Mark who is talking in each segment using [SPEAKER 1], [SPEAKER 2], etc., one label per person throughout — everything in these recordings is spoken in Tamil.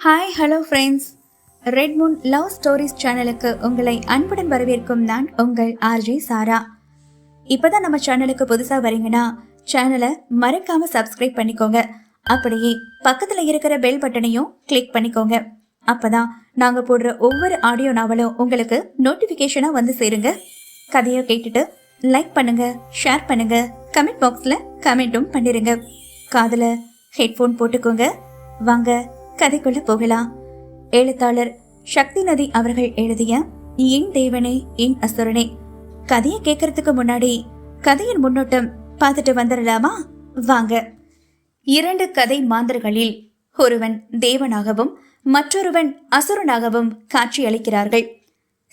[SPEAKER 1] Hi hello friends, red Moon love stories சேனலுக்கு உங்களை அன்புடன் வரவேற்கும் நான் உங்கள் ஆர்ஜே சாரா. இப்போதான் நம்ம சேனலுக்கு புதுசாக வரீங்கன்னா சேனலை மறக்காம சப்ஸ்கிரைப் பண்ணிக்கோங்க. அப்படியே பக்கத்தில் இருக்கிற பெல் பட்டனையும் கிளிக் பண்ணிக்கோங்க. அப்பதான் நாங்கள் போடுற ஒவ்வொரு ஆடியோ நாவலும் உங்களுக்கு நோட்டிஃபிகேஷனாக வந்து சேருங்க. கதையை கேட்டுட்டு லைக் பண்ணுங்க, ஷேர் பண்ணுங்க, கமெண்ட் பாக்ஸில் கமெண்ட்டும் பண்ணிருங்க. காதில் ஹெட்ஃபோன் போட்டுக்கோங்க. வாங்க கதைக்குள்ள போகலாம். எழுத்தாளர் சக்தி நதி அவர்கள் எழுதிய என் தேவனே என் அசுரனே கதையை கேட்கறதுக்கு முன்னாடி கதையின் முன்னோட்டம் பார்த்துட்டு வந்துடலாமா? வாங்க. 2 கதை மாந்தர்களில் ஒருவன் தேவனாகவும் மற்றொருவன் அசுரனாகவும் காட்சி அளிக்கிறார்கள்.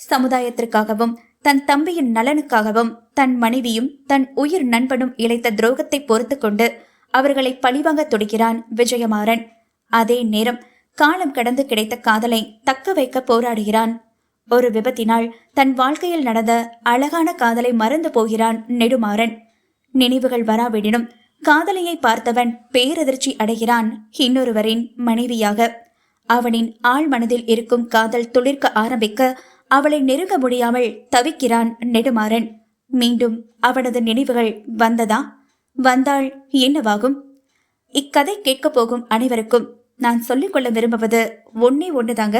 [SPEAKER 1] சமுதாயத்திற்காகவும் தன் தம்பியின் நலனுக்காகவும் தன் மனைவியும் தன் உயிர் நண்பனும் இழைத்த துரோகத்தை பொறுத்து கொண்டு அவர்களை பழிவாங்க துடிக்கிறான் விஜயமாறன். அதே நேரம் காலம் கடந்து கிடைத்த காதலை தக்க வைக்க போராடுகிறான். ஒரு விபத்தினால் தன் வாழ்க்கையில் நடந்த அழகான காதலை மறந்து போகிறான் நெடுமாறன். நினைவுகள் வராவிடனும் காதலியை பார்த்தவன் பேரதிர்ச்சி அடைகிறான் இன்னொருவரின் மனைவியாக. அவனின் ஆழ் மனதில் இருக்கும் காதல் துளிர்க்க ஆரம்பிக்க அவளை நெருங்க முடியாமல் தவிக்கிறான் நெடுமாறன். மீண்டும் அவனது நினைவுகள் வந்ததா? வந்தால் என்னவாகும்? இக்கதை கேட்க போகும் அனைவருக்கும் நான் சொல்லிக்கொள்ள விரும்புவது ஒன்றுதாங்க.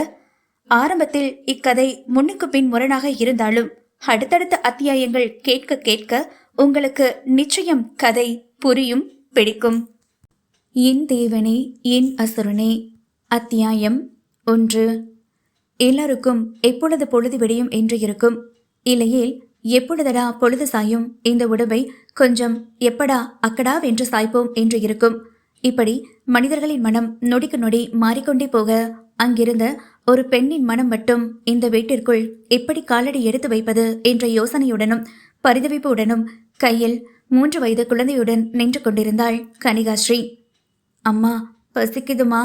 [SPEAKER 1] ஆரம்பத்தில் இக்கதை முன்னுக்கு பின் முரணாக இருந்தாலும் அடுத்தடுத்த அத்தியாயங்கள் கேட்க கேட்க உங்களுக்கு நிச்சயம் கதை புரியும், பிடிக்கும். என் தேவனே என் அசுரனே. அத்தியாயம் 1. எல்லாருக்கும் எப்பொழுது பொழுது விடியும் என்று இருக்கும். இல்லையேல் எப்பொழுதடா பொழுது சாயும், இந்த உடம்பை கொஞ்சம் எப்படா அக்கடா வென்று சாய்ப்போம் என்று இருக்கும். இப்படி மனிதர்களின் மனம் நொடிக்கு நொடி மாறிக்கொண்டே போக அங்கிருந்த ஒரு பெண்ணின் மனம் மட்டும் இந்த வீட்டிற்குள் எப்படி காலடி எடுத்து வைப்பது என்ற யோசனையுடனும் பரிதவிப்புடனும் கையில் 3 வயது குழந்தையுடன் நின்று கொண்டிருந்தாள் கனிகாஸ்ரீ. அம்மா பசிக்குதுமா.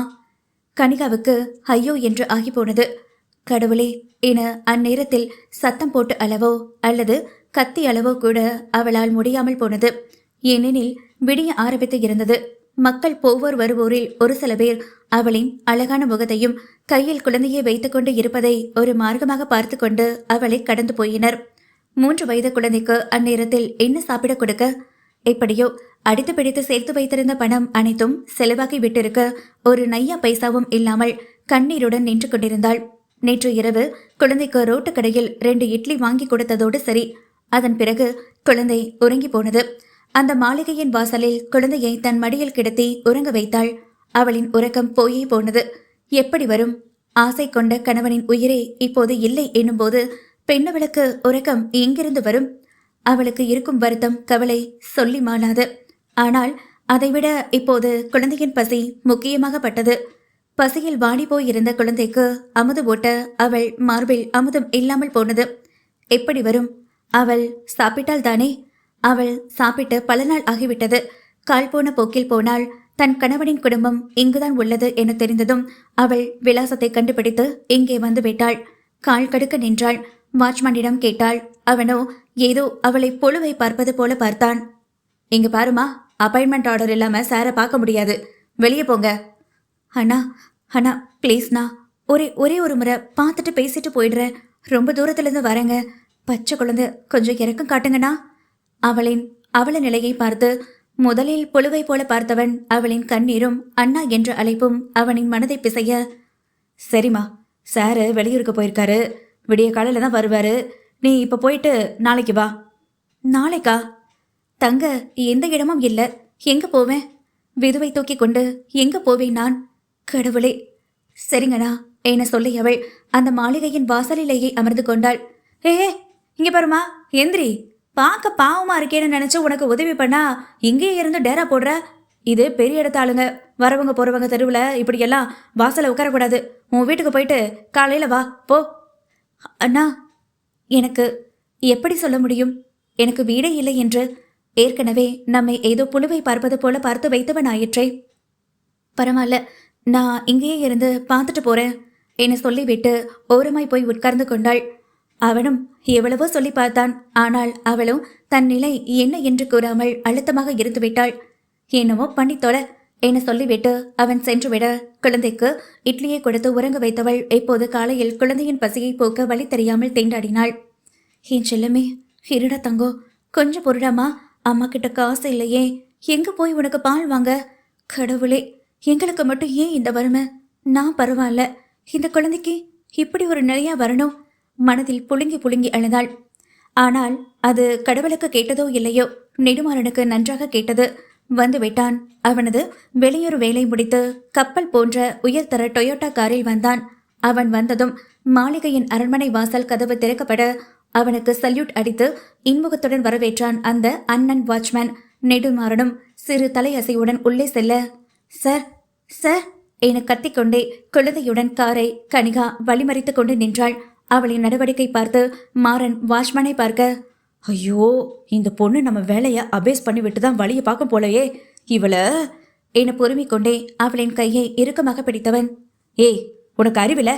[SPEAKER 1] கனிகாவுக்கு ஐயோ என்று ஆகி போனது. கடவுளே என அந்நேரத்தில் சத்தம் போட்டு அளவோ அல்லது கத்தி அளவோ கூட அவளால் முடியாமல் போனது. ஏனெனில் விடிய ஆரம்பித்து இருந்தது. மக்கள் போவோர் வருவோரில் ஒரு சில பேர் அவளின் அழகான முகத்தையும் கையில் குழந்தையை வைத்துக்கொண்டு இருப்பதை ஒரு மார்க்கமாக பார்த்து கொண்டு அவளை கடந்து போயினர். 3 வயது குழந்தைக்கு அந்நேரத்தில் என்ன சாப்பிட கொடுக்க? எப்படியோ அடித்து பிடித்து சேர்த்து வைத்திருந்த பணம் அனைத்தும் செலவாக்கி விட்டிருக்க ஒரு நையா பைசாவும் இல்லாமல் கண்ணீருடன் நின்று கொண்டிருந்தாள். நேற்று இரவு குழந்தைக்கு ரோட்டு கடையில் 2 இட்லி வாங்கி கொடுத்ததோடு சரி. அதன் பிறகு குழந்தை உறங்கி போனது. அந்த மாளிகையின் வாசலில் குழந்தையை தன் மடியில் கிடத்தி உறங்க வைத்தாள். அவளின் உறக்கம் போயே போனது. எப்படி வரும்? ஆசை கொண்ட கணவனின் உயிரே இப்போது இல்லை என்னும்போது பெண்ணவளுக்கு உறக்கம் எங்கிருந்து வரும்? அவளுக்கு இருக்கும் வருத்தம் கவலை சொல்லி மாளாது. ஆனால் அதைவிட இப்போது குழந்தையின் பசி முக்கியமாகப்பட்டது. பசியில் வாடி போயிருந்த குழந்தைக்கு அமுது ஓட்ட அவள் மார்பில் அமுதம் இல்லாமல் போனது. எப்படி வரும்? அவள் சாப்பிட்டால் தானே? அவள் சாப்பிட்டு பல நாள் ஆகிவிட்டது. கால் போன போக்கில் போனால் தன் கணவனின் குடும்பம் இங்குதான் உள்ளது என தெரிந்ததும் அவள் விலாசத்தை கண்டுபிடித்து இங்கே வந்து விட்டாள். கால் கடுக்க நின்றாள். வாட்ச்மேனிடம் கேட்டாள். அவனோ ஏதோ அவளை புழுவை பார்ப்பது போல பார்த்தான். இங்க பாருமா, அப்பாயின்மெண்ட் ஆர்டர் இல்லாம சாரை பார்க்க முடியாது, வெளியே போங்க. அண்ணா அண்ணா ப்ளீஸ்ண்ணா, ஒரே ஒரு முறை பார்த்துட்டு பேசிட்டு போயிடுறேன். ரொம்ப தூரத்துல இருந்து வரேங்க. பச்சை குழந்தை, கொஞ்சம் இறக்கம் காட்டுங்கண்ணா. அவள நிலையை பார்த்து முதலில் புழுவை போல பார்த்தவன் அவளின் கண்ணீரும் அண்ணா என்ற அழைப்பும் அவனின் மனதை பிசைய, சரிம்மா, சாரு வெளியூருக்கு போயிருக்காரு, விடிய காலையில தான் வருவாரு, நீ இப்ப போயிட்டு நாளைக்கு வா. நாளைக்கா? தங்க எந்த இடமும் இல்லை, எங்க போவேன்? விதுவை தூக்கி கொண்டு எங்க போவேன் நான்? கடவுளே. சரிங்கண்ணா என சொல்லி அவள் அந்த மாளிகையின் வாசலிலேயே அமர்ந்து கொண்டாள். ஏ இங்க பாருமா, எந்திரி. பார்க்க பாவமா இருக்கேன்னு நினைச்சு உனக்கு உதவி பண்ணா இங்கேயே இருந்து டேரா போடுற. இது பெரிய இடத்த ஆளுங்க, வரவங்க போறவங்க தெருவில் இப்படியெல்லாம் வாசலை உட்காரக்கூடாது. உன் வீட்டுக்கு போயிட்டு காலையில வா போ. அண்ணா, எனக்கு எப்படி சொல்ல முடியும்? எனக்கு வீடே இல்லை என்று. ஏற்கனவே நம்மை ஏதோ புழுவை பார்ப்பது போல பார்த்து வைத்தவன் ஆயிற்றே. பரவாயில்ல, நான் இங்கேயே இருந்து பார்த்துட்டு போறேன் என சொல்லிவிட்டு ஓரமாய் போய் உட்கார்ந்து கொண்டாள். அவனும் எவ்வளவோ சொல்லி பார்த்தான். ஆனால் அவளும் தன் நிலை என்ன என்று கூறாமல் அழுத்தமாக இருந்து விட்டாள். என்னவோ பண்ணித்தோல என சொல்லிவிட்டு அவன் சென்றுவிட குழந்தைக்கு இட்லியை கொடுத்து உறங்க வைத்தவள் இப்போது காலையில் குழந்தையின் பசியை போக்க வழி தெரியாமல் திண்டாடினாள். என் செல்லமே, இருடா தங்கோ, கொஞ்சம் பொருடாமா, அம்மா கிட்ட காசு இல்லையே, எங்க போய் உனக்கு பால் வாங்க? கடவுளே, எங்களுக்கு மட்டும் ஏன் இந்த வறுமை? நான் பரவாயில்ல, இந்த குழந்தைக்கு இப்படி ஒரு நிலையா வரணும்? மனதில் புழுங்கி புழுங்கி அழுதாள். ஆனால் அது கடவுளுக்கு கேட்டதோ இல்லையோ, நெடுமாறனுக்கு நன்றாக கேட்டது. வந்து விட்டான். அவனது வெளியூர் வேலை முடித்து கப்பல் போன்ற உயர்தர டொயோட்டா காரில் வந்தான். அவன் வந்ததும் மாளிகையின் அரண்மனை வாசல் கதவு திறக்கப்பட அவனுக்கு சல்யூட் அடித்து இன்முகத்துடன் வரவேற்றான் அந்த அண்ணன் வாட்ச்மேன். நெடுமாறனும் சிறு தலையசையுடன் உள்ளே செல்ல, சார் சார் என கத்திக்கொண்டே குழந்தையுடன் காரை கனிகா வழிமறித்து கொண்டு நின்றாள். அவளின் நடவடிக்கை பார்த்து மாறன் வாட்ச்மேனை பார்க்க, ஐயோ, இந்த பொண்ணு நம்ம வேலையை அபேஸ் பண்ணி விட்டு தான் வழியை பார்க்கும் போலையே இவள என பொறுமிக் கொண்டே அவளின் கையை இறுக்கமாக பிடித்தவன், ஏய், உனக்கு அறிவில?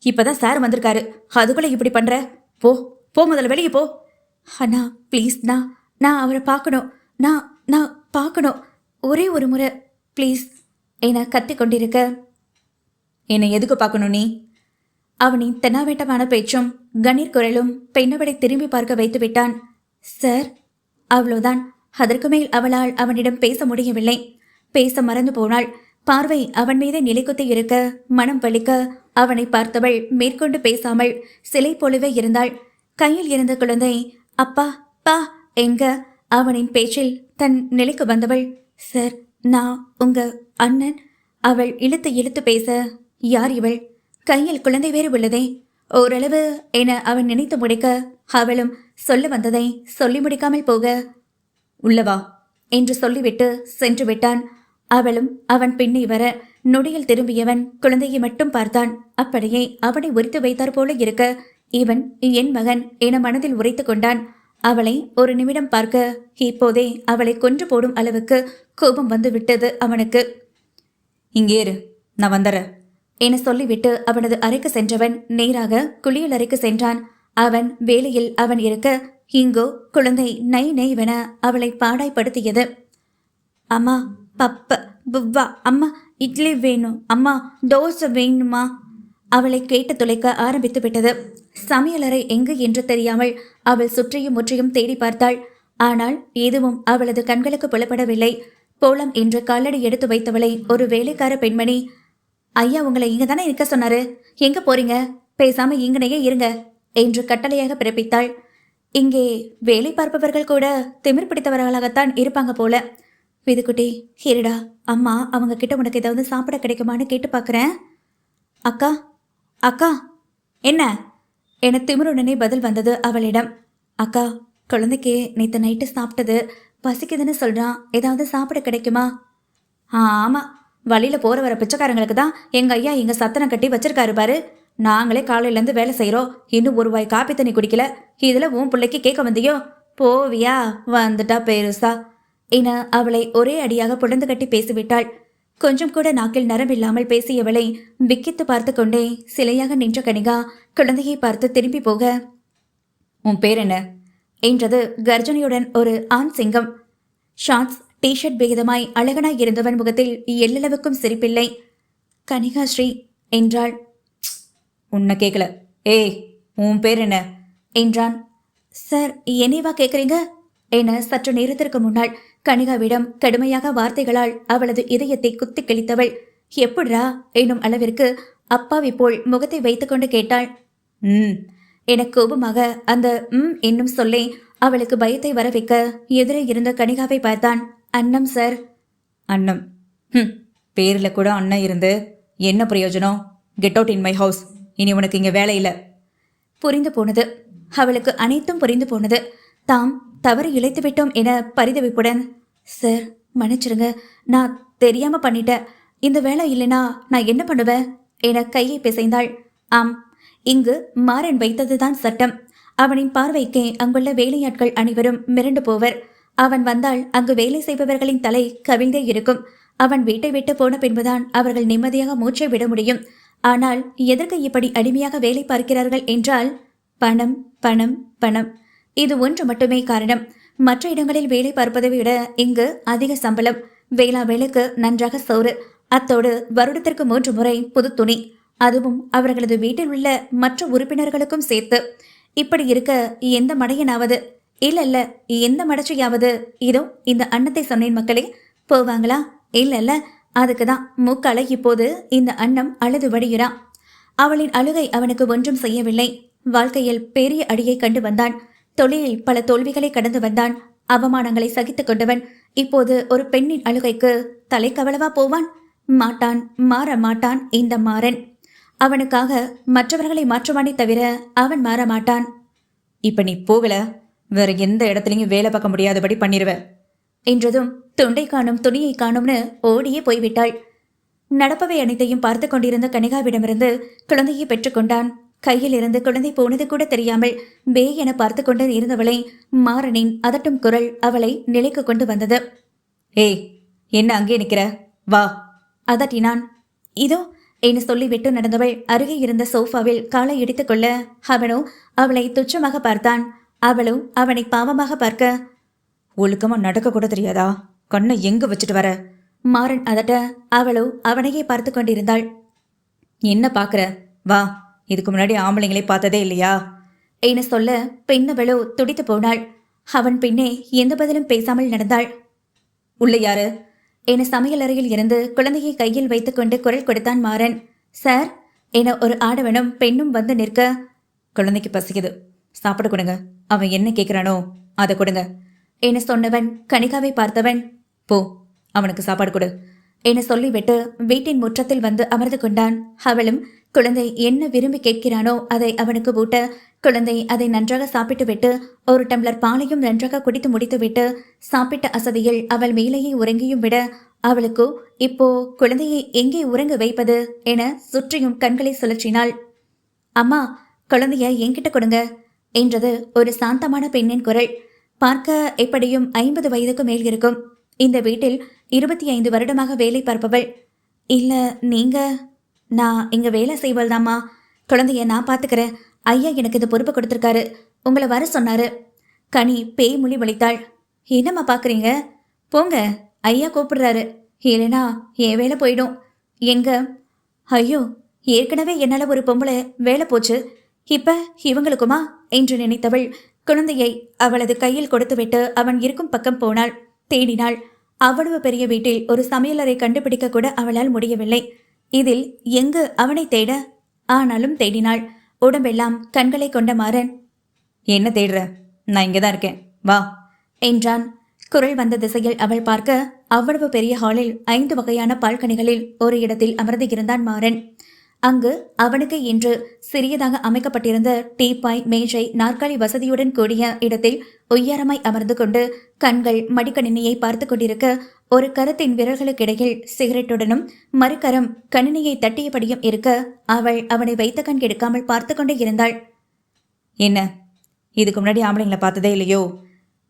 [SPEAKER 1] இப்பதான் சார் வந்திருக்காரு, அதுக்குள்ள இப்படி பண்ற? போ போ, முதல்ல வெளியே போ. அண்ணா ப்ளீஸ், நான் அவரை பார்க்கணும், நான் பார்க்கணும், ஒரே ஒரு முறை ப்ளீஸ் என கத்தி கொண்டிருக்க, என்னை எதுக்கு பார்க்கணும் நீ? அவனின் தென்னாவேட்டமான பேச்சும் கணீர் குரலும் பெண்ணவளை திரும்பி பார்க்க வைத்து விட்டான். சார், அவ்வளோதான். அதற்கு மேல் அவளால் அவனிடம் பேச முடியவில்லை. பேச மறந்து போனாள். பார்வை அவன் மீது நிலைக்குத்தி இருக்க மனம் வலிக்க அவனை பார்த்தவள் மேற்கொண்டு பேசாமல் சிலை போலவே இருந்தாள். கையில் இருந்த குழந்தை அப்பா பா என்க அவனின் பேச்சில் தன் நிலைக்கு வந்தவள், சார், நான் உங்க அண்ணன். அவள் இழுத்து இழுத்து பேச, யார் இவள்? கையில் குழந்தை வேறு உள்ளதே, ஓரளவு என அவன் நினைத்து முடிக்க அவளும் சொல்ல வந்ததை சொல்லி முடிக்காமல் போக, உள்ளவா என்று சொல்லிவிட்டு சென்று விட்டான். அவளும் அவன் பின்னே வர நொடியில் திரும்பியவன் குழந்தையை மட்டும் பார்த்தான். அப்படியே அவனை உரித்து வைத்தார் போல இருக்க, இவன் என் மகன் என மனதில் உரைத்து கொண்டான். அவளை ஒரு நிமிடம் பார்க்க இப்போதே அவளை கொன்று போடும் அளவுக்கு கோபம் வந்து விட்டது அவனுக்கு. இங்கே இரு, நான் வந்துறேன் என சொல்லிவிட்டு அவனது அறைக்கு சென்றவன் நேராக குளியல் அறைக்கு சென்றான். அவன் வேலையில் அவன் இருக்க இங்கோ குழந்தை நை நெய்வென அவளை பாடாய்படுத்தியது. அம்மா, பப்ப புவ்வா, அம்மா இட்லி வேணும், அம்மா தோசை வேணுமா? அவளை கேட்டு துளைக்க ஆரம்பித்து விட்டது. சமையலறை எங்கு என்று தெரியாமல் அவள் சுற்றியும் முற்றியும் தேடி பார்த்தாள். ஆனால் எதுவும் அவளது கண்களுக்கு புலப்படவில்லை. போலாம் என்று காலடி எடுத்து வைத்தவளை ஒரு வேலைக்கார பெண்மணி, ஐயா உங்களை இங்க தானே இருக்க சொன்னாரு, எங்க போறீங்க? பேசாம இங்கனையே இருங்க என்று கட்டளையாக பிறப்பித்தாள். இங்கே வேலை பார்ப்பவர்கள் கூட திமிர் பிடித்தவர்களாகத்தான் இருப்பாங்க போல. விதுக்குட்டி, ஹீரடா, அம்மா அவங்க கிட்ட உனக்கு ஏதாவது சாப்பிட கிடைக்குமான்னு கேட்டு பார்க்குறேன். அக்கா அக்கா என்ன என திமிருடனே பதில் வந்தது அவளிடம். அக்கா, குழந்தைக்கு நேற்று நைட்டு சாப்பிட்டது பசிக்குதுன்னு சொல்கிறான், ஏதாவது சாப்பிட கிடைக்குமா? ஆமாம், வழியில் போகிற வர பிச்சைக்காரங்களுக்கு தான் எங்கள் ஐயா இங்கே சத்தனம் கட்டி வச்சிருக்காரு பாரு. நாங்களே காலையிலேருந்து வேலை செய்கிறோம், இன்னும் ஒரு வாய் காப்பி தண்ணி குடிக்கல, இதில் உன் பிள்ளைக்கு கேட்க வந்தியோ? போவியா? வந்துட்டா பெருசா என அவளை ஒரே அடியாக புடந்து கட்டி பேசிவிட்டாள். கொஞ்சம் கூட நாக்கில் நரம்பில்லாமல் பேசியவளை விக்கித்து பார்த்து கொண்டே சிலையாக நின்ற கனிகா குழந்தையை பார்த்து திரும்பி போக, உன் பேர் என்ன என்றது கர்ஜனையுடன் ஒரு ஆண் சிங்கம். ஷார்ட்ஸ் டிஷர்ட் விகிதமாய் அழகனாய் இருந்தவன் முகத்தில் எல்லளவுக்கும் சிரிப்பில்லை. கனிகா ஸ்ரீ என்றாள். உன்னை கேட்கல, ஏய் உன் பேர் என்ன என்றான். சார், என்னைவா கேட்குறீங்க என சற்று நேரத்திற்கு முன்னால் கனிகாவிடம் கடுமையாக வார்த்தைகளால் அவளது இதயத்தை குத்தி கிழித்தவள் எப்படிரா என்னும் அளவிற்கு அப்பாவி போல் முகத்தை வைத்துக்கொண்டு கேட்டாள். என கோபமாக அந்த என்னும் சொல்லே அவளுக்கு பயத்தை வர வைக்க எதிரே இருந்த கனிகாவை பார்த்தான். அண்ணம் சார். அண்ணம்? பேரில் கூட அண்ணன் இருந்து என்ன பிரயோஜனம்? Get out in my house, இனி உனக்கு இங்கே வேலை இல்லை. புரிந்து போனது அவளுக்கு, அனைத்தும் புரிந்து போனது. தாம் தவறு இழைத்து விட்டோம் என பரிதவிப்புடன், சார் மன்னிச்சிருங்க, நான் தெரியாம பண்ணிட்டேன், இந்த வேலை இல்லைனா நான் என்ன பண்ணுவேன் என கையை பிசைந்தாள். ஆம், இங்கு மாறன் வைத்ததுதான் சட்டம். அவனின் பார்வைக்கே அங்குள்ள வேலையாட்கள் அனைவரும் மிரண்டு போவர். அவன் வந்தால் அங்கு வேலை செய்பவர்களின் தலை கவிழ்ந்தே இருக்கும். அவன் வீட்டை விட்டு போன பின்புதான் அவர்கள் நிம்மதியாக மூச்சை விட முடியும். ஆனால் எதற்கு இப்படி அடிமையாக வேலை பார்க்கிறார்கள் என்றால், பணம் பணம் பணம், இது ஒன்று மட்டுமே காரணம். மற்ற இடங்களில் வேலை பார்ப்பதை விட இங்கு அதிக சம்பளம். வேளா வேலைக்கு நன்றாக சோறு, அத்தோடு வருடத்திற்கு 3 முறை புது துணி, அதுவும் அவர்களது வீட்டில் உள்ள மற்ற உறுப்பினர்களுக்கும் சேர்த்து. இப்படி இருக்க எந்த மடையனாவது, இல்ல எந்த மடச்சையாவது இதோ இந்த அன்னத்தை சொன்னேன் மக்களே, போவாங்களா? இல்ல அதுக்குதான் மூக்கால இப்போது இந்த அன்னம் அழுது வடிகிறான். அவளின் அழுகை அவனுக்கு ஒன்றும் செய்யவில்லை. வாழ்க்கையில் பெரிய அடியை கண்டு வந்தான். தொழிலில் பல தோல்விகளை கடந்து வந்தான். அவமானங்களை சகித்துக் கொண்டவன் இப்போது ஒரு பெண்ணின் அழுகைக்கு தலை கவலவா போவான்? மாட்டான், மாற மாட்டான் இந்த மாறன். அவனுக்காக மற்றவர்களை மாற்றுவானே தவிர அவன் மாற மாட்டான்.
[SPEAKER 2] இப்ப நீ போகல, வேற எந்த இடத்துலயும் வேலை பார்க்க முடியாதபடி பண்ணிருவ
[SPEAKER 1] என்றதும் தொண்டை காணும் துணியை காணும்னு ஓடியே போய்விட்டாள். நடப்பவை அனைத்தையும் பார்த்து கொண்டிருந்த கனிகாவிடமிருந்து குழந்தையை பெற்றுக்கொண்டான். கையில் இருந்து குழந்தை போனது கூட தெரியாமல் பே என பார்த்து கொண்டு இருந்தவளை மாறனின் அதட்டும் குரல் அவளை நிலைக்கு கொண்டு வந்தது.
[SPEAKER 2] ஏய், என்ன அங்கே நிக்கிற? வா,
[SPEAKER 1] அதட்டினான். இதோ என்று சொல்லிவிட்டு நடந்தவள் அருகே இருந்த சோஃபாவில் காலை இடித்துக் கொள்ள அவனோ அவளை துச்சமாக பார்த்தான். அவளோ அவனை பாவமாக பார்க்க,
[SPEAKER 2] ஒழுக்கமா நடக்க கூட தெரியாதா? கண்ணை எங்க வச்சுட்டு வர?
[SPEAKER 1] மாறன் அதட்ட அவளோ அவனையே பார்த்து கொண்டிருந்தாள்.
[SPEAKER 2] என்ன பாக்குற? வா, இதுக்கு முன்னாடி ஆம்பளைங்களே பார்த்ததே இல்லையா
[SPEAKER 1] என சொல்ல பெண்ணவளோ துடித்து போனாள். அவன் பின்னே எந்த பதிலும் பேசாமல் நடந்தாள்.
[SPEAKER 2] உள்ள யாரு
[SPEAKER 1] என சமையல் அறையில் இருந்து குழந்தையை கையில் வைத்துக்கொண்டு குரல் கொடுத்தான் மாறன். சார் என ஒரு ஆடவனும் பெண்ணும் வந்து நிற்க,
[SPEAKER 2] குழந்தைக்கு பசிக்குது, சாப்பிட கொடுங்க, அவன் என்ன கேட்கிறானோ அதை கொடுங்க
[SPEAKER 1] என சொன்னவன் கனிகாவை பார்த்தவன்.
[SPEAKER 2] போ, அவனுக்கு சாப்பாடு கொடு
[SPEAKER 1] என சொல்லிவிட்டு வீட்டின் முற்றத்தில் வந்து அமர்ந்து கொண்டான். அவளும் குழந்தை என்ன விரும்பி கேட்கிறானோ அதை அவனுக்கு ஊட்ட, குழந்தை அதை நன்றாக சாப்பிட்டு விட்டு ஒரு டம்ளர் பாலையும் நன்றாக குடித்து முடித்துவிட்டு சாப்பிட்ட அசதியில் அவள் மேலேயே உறங்கியும் விட, அவளுக்கு இப்போ குழந்தையை எங்கே உறங்க வைப்பது என சுற்றியும் கண்களை சுழற்றினாள். அம்மா, குழந்தைய என்கிட்ட கொடுங்க என்றது ஒரு சாந்தமான பெண்ணின் குரல். பார்க்க எப்படியும் 50 வயதுக்கு மேல் இருக்கும். இந்த வீட்டில் 25 வருடமாக வேலை பார்ப்பவள். இல்ல நீங்க? நான் இங்க வேலை செய்வள் தாம்மா. குழந்தைய நான் பார்த்துக்கிறேன். ஐயா எனக்கு இந்த பொறுப்பை கொடுத்துருக்காரு, உங்களை வர சொன்னாரு. கனி பேய் மொழி வலித்தாள். என்னம்மா பார்க்குறீங்க? போங்க, ஐயா கூப்பிடுறாரு, இல்லைனா என் வேலை போயிடும். எங்க? ஐயோ, ஏற்கனவே என்னால் ஒரு பொம்பளை வேலை போச்சு, இப்ப இவங்களுக்குமா என்று நினைத்தவள் குழந்தையை அவளது கையில் கொடுத்துவிட்டு அவன் இருக்கும் பக்கம் போனாள். தேடினாள். அவ்வளவு பெரிய வீட்டில் ஒரு சமையலறை கண்டுபிடிக்க கூட அவளால் முடியவில்லை. இதில் எங்கு அவனை தேட? ஆனாலும் தேடினாள். உடம்பெல்லாம் கண்களை கொண்ட மாறன்,
[SPEAKER 2] என்ன தேடுற? நான் இங்கதான் இருக்கேன், வா
[SPEAKER 1] என்றான். குரல் வந்த திசையில் அவள் பார்க்க அவ்வளவு பெரிய ஹாலில் 5 வகையான பால்கனிகளில் ஒரு இடத்தில் அமர்ந்து இருந்தான் மாறன். அங்கு அவனுக்கு இன்று சிறியதாக அமைக்கப்பட்டிருந்த டீப்பாய், மேஜை, நாற்காலி வசதியுடன் கூடிய இடத்தில் உயரமாய் அமர்ந்து கொண்டு கண்கள் மடிக்கணினியை பார்த்து கொண்டிருக்க, ஒரு கரத்தின் விரல்களுக்கிடையில் சிகரெட்டுடனும் மறுகரம் கணினியை தட்டியபடியும் இருக்க அவள் அவனை வைத்த கண் கெடுக்காமல் பார்த்து கொண்டே இருந்தாள்.
[SPEAKER 2] என்ன, இதுக்கு முன்னாடி ஆம்பளைங்களை பார்த்ததே இல்லையோ?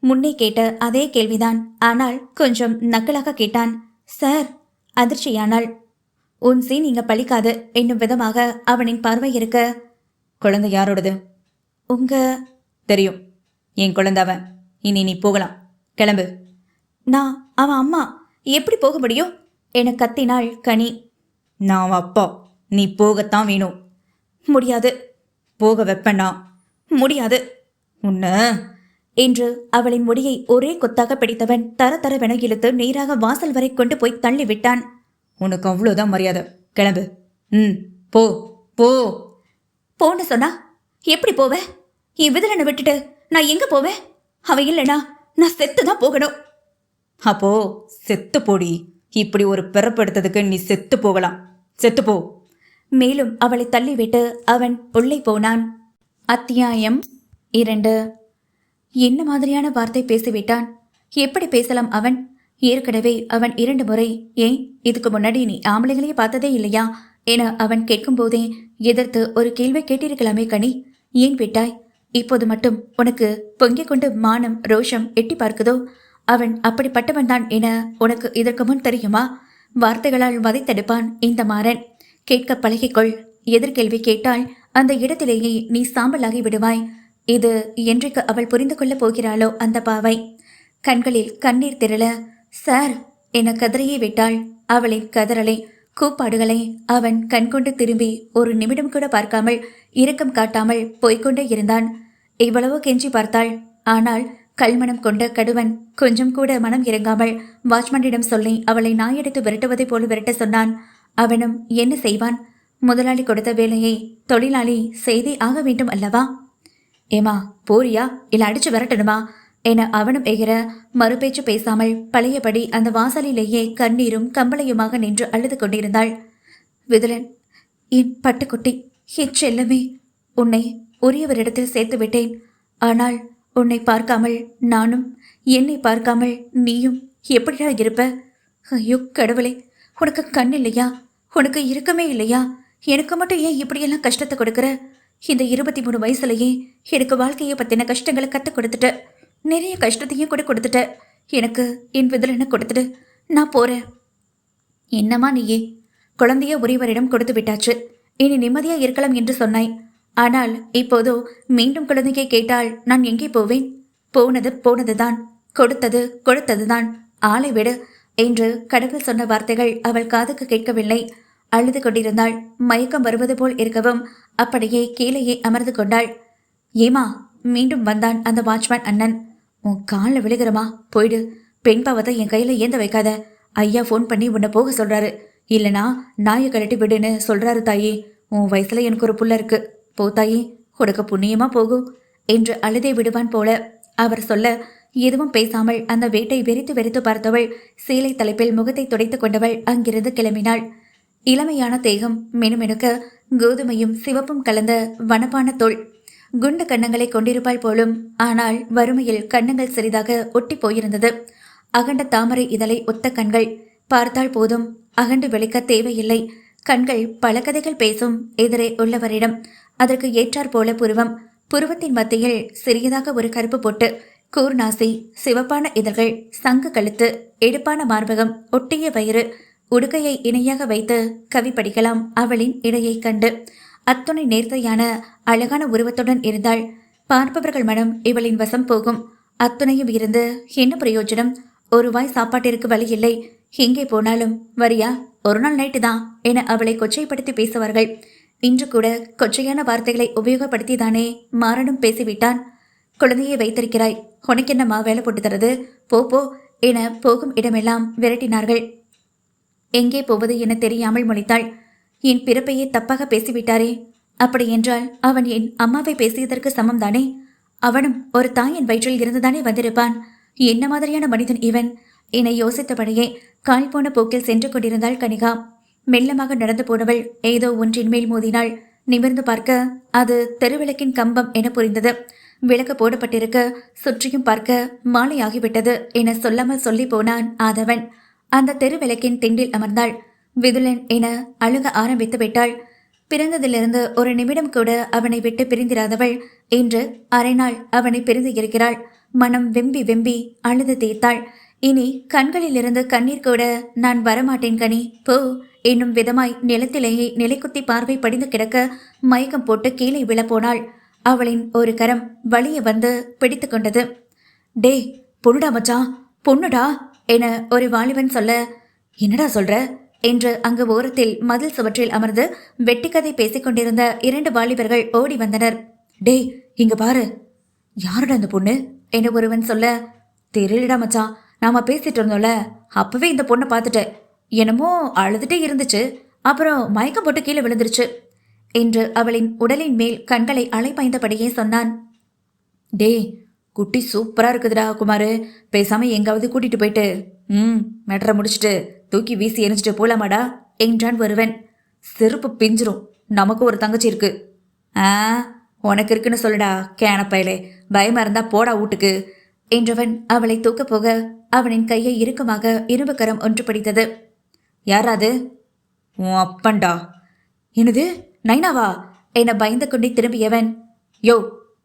[SPEAKER 1] முன்னே கேட்ட அதே கேள்விதான். ஆனால் கொஞ்சம் நக்கலாக கேட்டான். சார். அதிர்ச்சியானாள். உன் சீன் இங்க பழிக்காது என்னும் விதமாக அவனின் பார்வை இருக்க,
[SPEAKER 2] குழந்தை யாரோடது?
[SPEAKER 1] உங்க.
[SPEAKER 2] தெரியும், என் குழந்தை அவன். இனி நீ போகலாம், கிளம்பு.
[SPEAKER 1] நான் அவன் அம்மா, எப்படி போக முடியும் என கத்தினாள் கனி.
[SPEAKER 2] நான் அவன் அப்பா, நீ போகத்தான் வேணும்.
[SPEAKER 1] முடியாது.
[SPEAKER 2] போக வெப்பண்ணா.
[SPEAKER 1] முடியாது.
[SPEAKER 2] உன்ன
[SPEAKER 1] என்று அவளின் முடியை ஒரே கொத்தாக பிடித்தவன் தர தரவென இழுத்து நேராக வாசல் வரை கொண்டு போய் தள்ளிவிட்டான்.
[SPEAKER 2] உனக்கு அவ்வளோதான் மரியாதை, கிளம்பு. போ போ.
[SPEAKER 1] போன்னு சொன்னா எப்படி போவேன்? என் விதலனை விட்டுட்டு நான் எங்க போவேன்? அவன் இல்லைனா நான் செத்துதான் போகணும்.
[SPEAKER 2] அப்போ செத்து போடி. இப்படி ஒரு பிறப்படுத்ததுக்கு நீ செத்து போகலாம், செத்து போ.
[SPEAKER 1] மேலும் அவளை தள்ளிவிட்டு அவன் உள்ளே போனான். அத்தியாயம் 2. என்ன மாதிரியான வார்த்தை பேசிவிட்டான்? எப்படி பேசலாம் அவன்? ஏற்கனவே அவன் 2 முறை ஏன் இதுக்கு முன்னாடி நீ ஆம்பளைங்களையே பார்த்ததே இல்லையா என அவன் கேட்கும்போதே எதிர்த்து ஒரு கேள்வி கேட்டிருக்கலாமே கனி, ஏன் விட்டாய்? இப்போது மட்டும் உனக்கு பொங்கிக் கொண்டு மானம் ரோஷம் எட்டி பார்க்குதோ? அவன் அப்படிப்பட்டவன் தான் என உனக்கு இதற்கு முன் தெரியுமா? வார்த்தைகளால் வதைத்தெடுப்பான் இந்த மாறன். கேட்க பழகிக்கொள். எதிர்கேள்வி கேட்டால் அந்த இடத்திலேயே நீ சாம்பலாகி விடுவாய். இது என்றைக்கு அவள் புரிந்து கொள்ளப் போகிறாளோ அந்த பாவை. கண்களில் கண்ணீர் திரள, சார் என கதறியே விட்டாள். அவளின் கதறலை கூப்பாடுகளை அவன் கண்கொண்டு திரும்பி ஒரு நிமிடம் கூட பார்க்காமல் இரக்கம் காட்டாமல் போய்கொண்டே இருந்தான். இவ்வளவோ கெஞ்சி பார்த்தாள். ஆனால் கல்மணம் கொண்ட கடுவன் கொஞ்சம் கூட மனம் இறங்காமல் வாட்ச்மேனிடம் சொல்லி அவளை நாயெடுத்து விரட்டுவதை போல விரட்ட சொன்னான். அவனும் என்ன செய்வான்? முதலாளி கொடுத்த வேலையை தொழிலாளி செய்தே ஆக வேண்டும் அல்லவா? ஏமா போறியா இல்ல அடிச்சு விரட்டணுமா என அவனும் எகிற மறுபேச்சு பேசாமல் பழையபடி அந்த வாசலிலேயே கண்ணீரும் கம்பளையுமாக நின்று அழுது கொண்டிருந்தாள். விதுலன், என் பட்டுக்குட்டி, என் செல்லமே, உன்னை உரியவரிடத்தில் சேர்த்து விட்டேன். ஆனால் உன்னை பார்க்காமல் நானும், என்னை பார்க்காமல் நீயும் எப்படிடா இருப்ப? ஐயோ கடவுளே, உனக்கு கண் இல்லையா? உனக்கு இருக்கமே இல்லையா? எனக்கு மட்டும் ஏன் இப்படியெல்லாம் கஷ்டத்தை கொடுக்குற? இந்த 23 வயசுலயே எனக்கு வாழ்க்கையை பற்றின கஷ்டங்களை கற்றுக் கொடுத்துட்ட. நிறைய கஷ்டத்தையும் கூட கொடுத்துட்ட. எனக்கு என் விதலனை கொடுத்துட்டு நான் போகிறேன். என்னம்மா நீயே? குழந்தைய உரியவரிடம் கொடுத்து விட்டாச்சு. இனி நிம்மதியாக இருக்கலாம் என்று சொன்னாய். ஆனால் இப்போதோ மீண்டும் குழந்தையை கேட்டால் நான் எங்கே போவேன்? போனது போனதுதான், கொடுத்தது கொடுத்ததுதான், ஆளை விடு என்று கடவுள் சொன்ன வார்த்தைகள் அவள் காதுக்கு கேட்கவில்லை. அழுது கொண்டிருந்தாள். மயக்கம் வருவது போல் இருக்கவும் அப்படியே கீழேயே அமர்ந்து கொண்டாள். ஏமா? மீண்டும் வந்தான் அந்த வாட்ச்மேன் அண்ணன். உன் காலில் விழுகிறமா, போயிடு. பெண் பாவத்தை என் கையில் ஏந்த வைக்காத. ஐயா ஃபோன் பண்ணி உன்னை போக சொல்றாரு. இல்லைனா நாயை கழட்டி விடுன்னு சொல்றாரு தாயே. உன் வயசுல எனக்கு ஒரு புள்ள இருக்கு. போ தாயே, உனக்கு புண்ணியமா போகும் என்று அழுதே விடுவான் போல அவர் சொல்ல எதுவும் பேசாமல் அந்த வீட்டை வெறித்து வெறித்து பார்த்தவள் சீலை தலைப்பில் முகத்தை துடைத்து கொண்டவள் அங்கிருந்து கிளம்பினாள். இளமையான தேகம், மினுமினுக்க கோதுமையும் சிவப்பும் கலந்த வனப்பான தோள், குண்டு கன்னங்களை கொண்டிருப்பாள் போலும். ஆனால் வறுமையில் கன்னங்கள் சிறிதாக ஒட்டி போயிருந்தது. அகண்ட தாமரை இதழை ஒத்த கண்கள். பார்த்தால் போதும், அகண்டு விளைக்க தேவையில்லை. கண்கள் பல கதைகள் பேசும் எதிரே உள்ளவரிடம். அதற்கு ஏற்றாற் போல புருவம். புருவத்தின் மத்தியில் சிறியதாக ஒரு கருப்பு பொட்டு, கூர்நாசி, சிவப்பான இதழ்கள், சங்கு கழுத்து, எடுப்பான மார்பகம், ஒட்டிய வயிறு. உடுக்கையை இணையாக வைத்து கவி படிக்கலாம் அவளின் இடையை கண்டு. அத்துணை நேர்த்தையான அழகான உருவத்துடன் இருந்தாள். பார்ப்பவர்கள் மனம் இவளின் வசம் போகும். அத்துணையும் இருந்து என்ன பிரயோஜனம்? ஒரு வாய் சாப்பாட்டிற்கு வழி இல்லை. எங்கே போனாலும் வரியா, ஒரு நாள் நைட்டு தான் என அவளை கொச்சைப்படுத்தி பேசுவார்கள். இன்று கூட கொச்சையான வார்த்தைகளை உபயோகப்படுத்திதானே மாறனும் பேசிவிட்டான். குழந்தையை வைத்திருக்கிறாய், உனக்கு என்னம்மா வேலை போட்டு தரது? போ போ என போகும் இடமெல்லாம் விரட்டினார்கள். எங்கே போவது என தெரியாமல் முழித்தாள். என் பிறப்பையே தப்பாக பேசிவிட்டாரே. அப்படி என்றால் அவன் என் அம்மாவை பேசியதற்கு சமம் தானே? அவனும் ஒரு தாயின் வயிற்றில் இருந்துதானே வந்திருப்பான். என்ன மாதிரியான மனிதன் இவன் என யோசித்தபடியே கால் போன போக்கில் சென்று கொண்டிருந்தாள் கனிகா. மெல்லமாக நடந்து போனவள் ஏதோ ஒன்றின் மேல் மோதினாள். நிமிர்ந்து பார்க்க அது தெருவிளக்கின் கம்பம் என புரிந்தது. விளக்கு போடப்பட்டிருக்க சுற்றியும் பார்க்க மாலை ஆகிவிட்டது என சொல்லாமல் சொல்லி போனான் ஆதவன். அந்த தெருவிளக்கின் திண்டில் அமர்ந்தாள். விதுலன் என அழுக ஆரம்பித்து விட்டாள். பிறந்ததிலிருந்து ஒரு நிமிடம் கூட அவனை விட்டு பிரிந்திராதவள் இன்று அரை நாள் அவனை பிரிந்து இருக்கிறாள். மனம் வெம்பி வெம்பி அழுது தீர்த்தாள். இனி கண்களிலிருந்து கண்ணீர் கூட நான் வரமாட்டேன் கனி, போ என்னும் விதமாய் நிலத்திலேயே நிலைக்குத்தி பார்வை படிந்து கிடக்க மயக்கம் போட்டு கீழே விழப்போனாள். அவளின் ஒரு கரம் வலிய வந்து பிடித்து கொண்டது. டே பொண்ணுடா மச்சான், பொண்ணுடா என ஒரு வாலிபன் சொல்ல, என்னடா சொல்ற என்று அங்கு ஓரத்தில் மதில் சுவற்றில் அமர்ந்து வெட்டிக்கதை பேசிக்கொண்டிருந்த 2 வாலிபர்கள் ஓடி வந்தனர். டே இங்க பாரு. யாருடா அந்த பொண்ணு என ஒருவன் சொல்ல, தெரியலடா மச்சான், நாம பேசிட்டு இருந்தோம்ல, அப்பவே இந்த பொண்ணை பார்த்துட்டேன். என்னமோ அழுதுட்டே இருந்துச்சு, அப்புறம் மயக்கம் போட்டு கீழே விழுந்துருச்சு என்று அவளின் உடலின் மேல் கண்களை அலைப்பாய்ந்தபடியே சொன்னான். டே குட்டி சூப்பரா இருக்குதுடா குமாரு, பேசாம எங்காவது கூட்டிட்டு போயிட்டு மெட்ரை முடிச்சுட்டு தூக்கி வீசி எரிஞ்சிட்டு போலாமாடா என்றான் ஒருவன். செருப்பு பிஞ்சிரும், நமக்கு ஒரு தங்கச்சி இருக்கு. உனக்கு இருக்குன்னு சொல்லுடா கேனப்பயலே, பயமா இருந்தா போடா வீட்டுக்கு என்றவன் அவளை தூக்க போக அவனின் கையை இறுக்கமாக இரும்பு கரம் ஒன்று பிடித்தது. யாராது? உன் அப்பன்டா. என்னது நைனாவா என பயந்து கொண்டே திரும்பியவன், யோ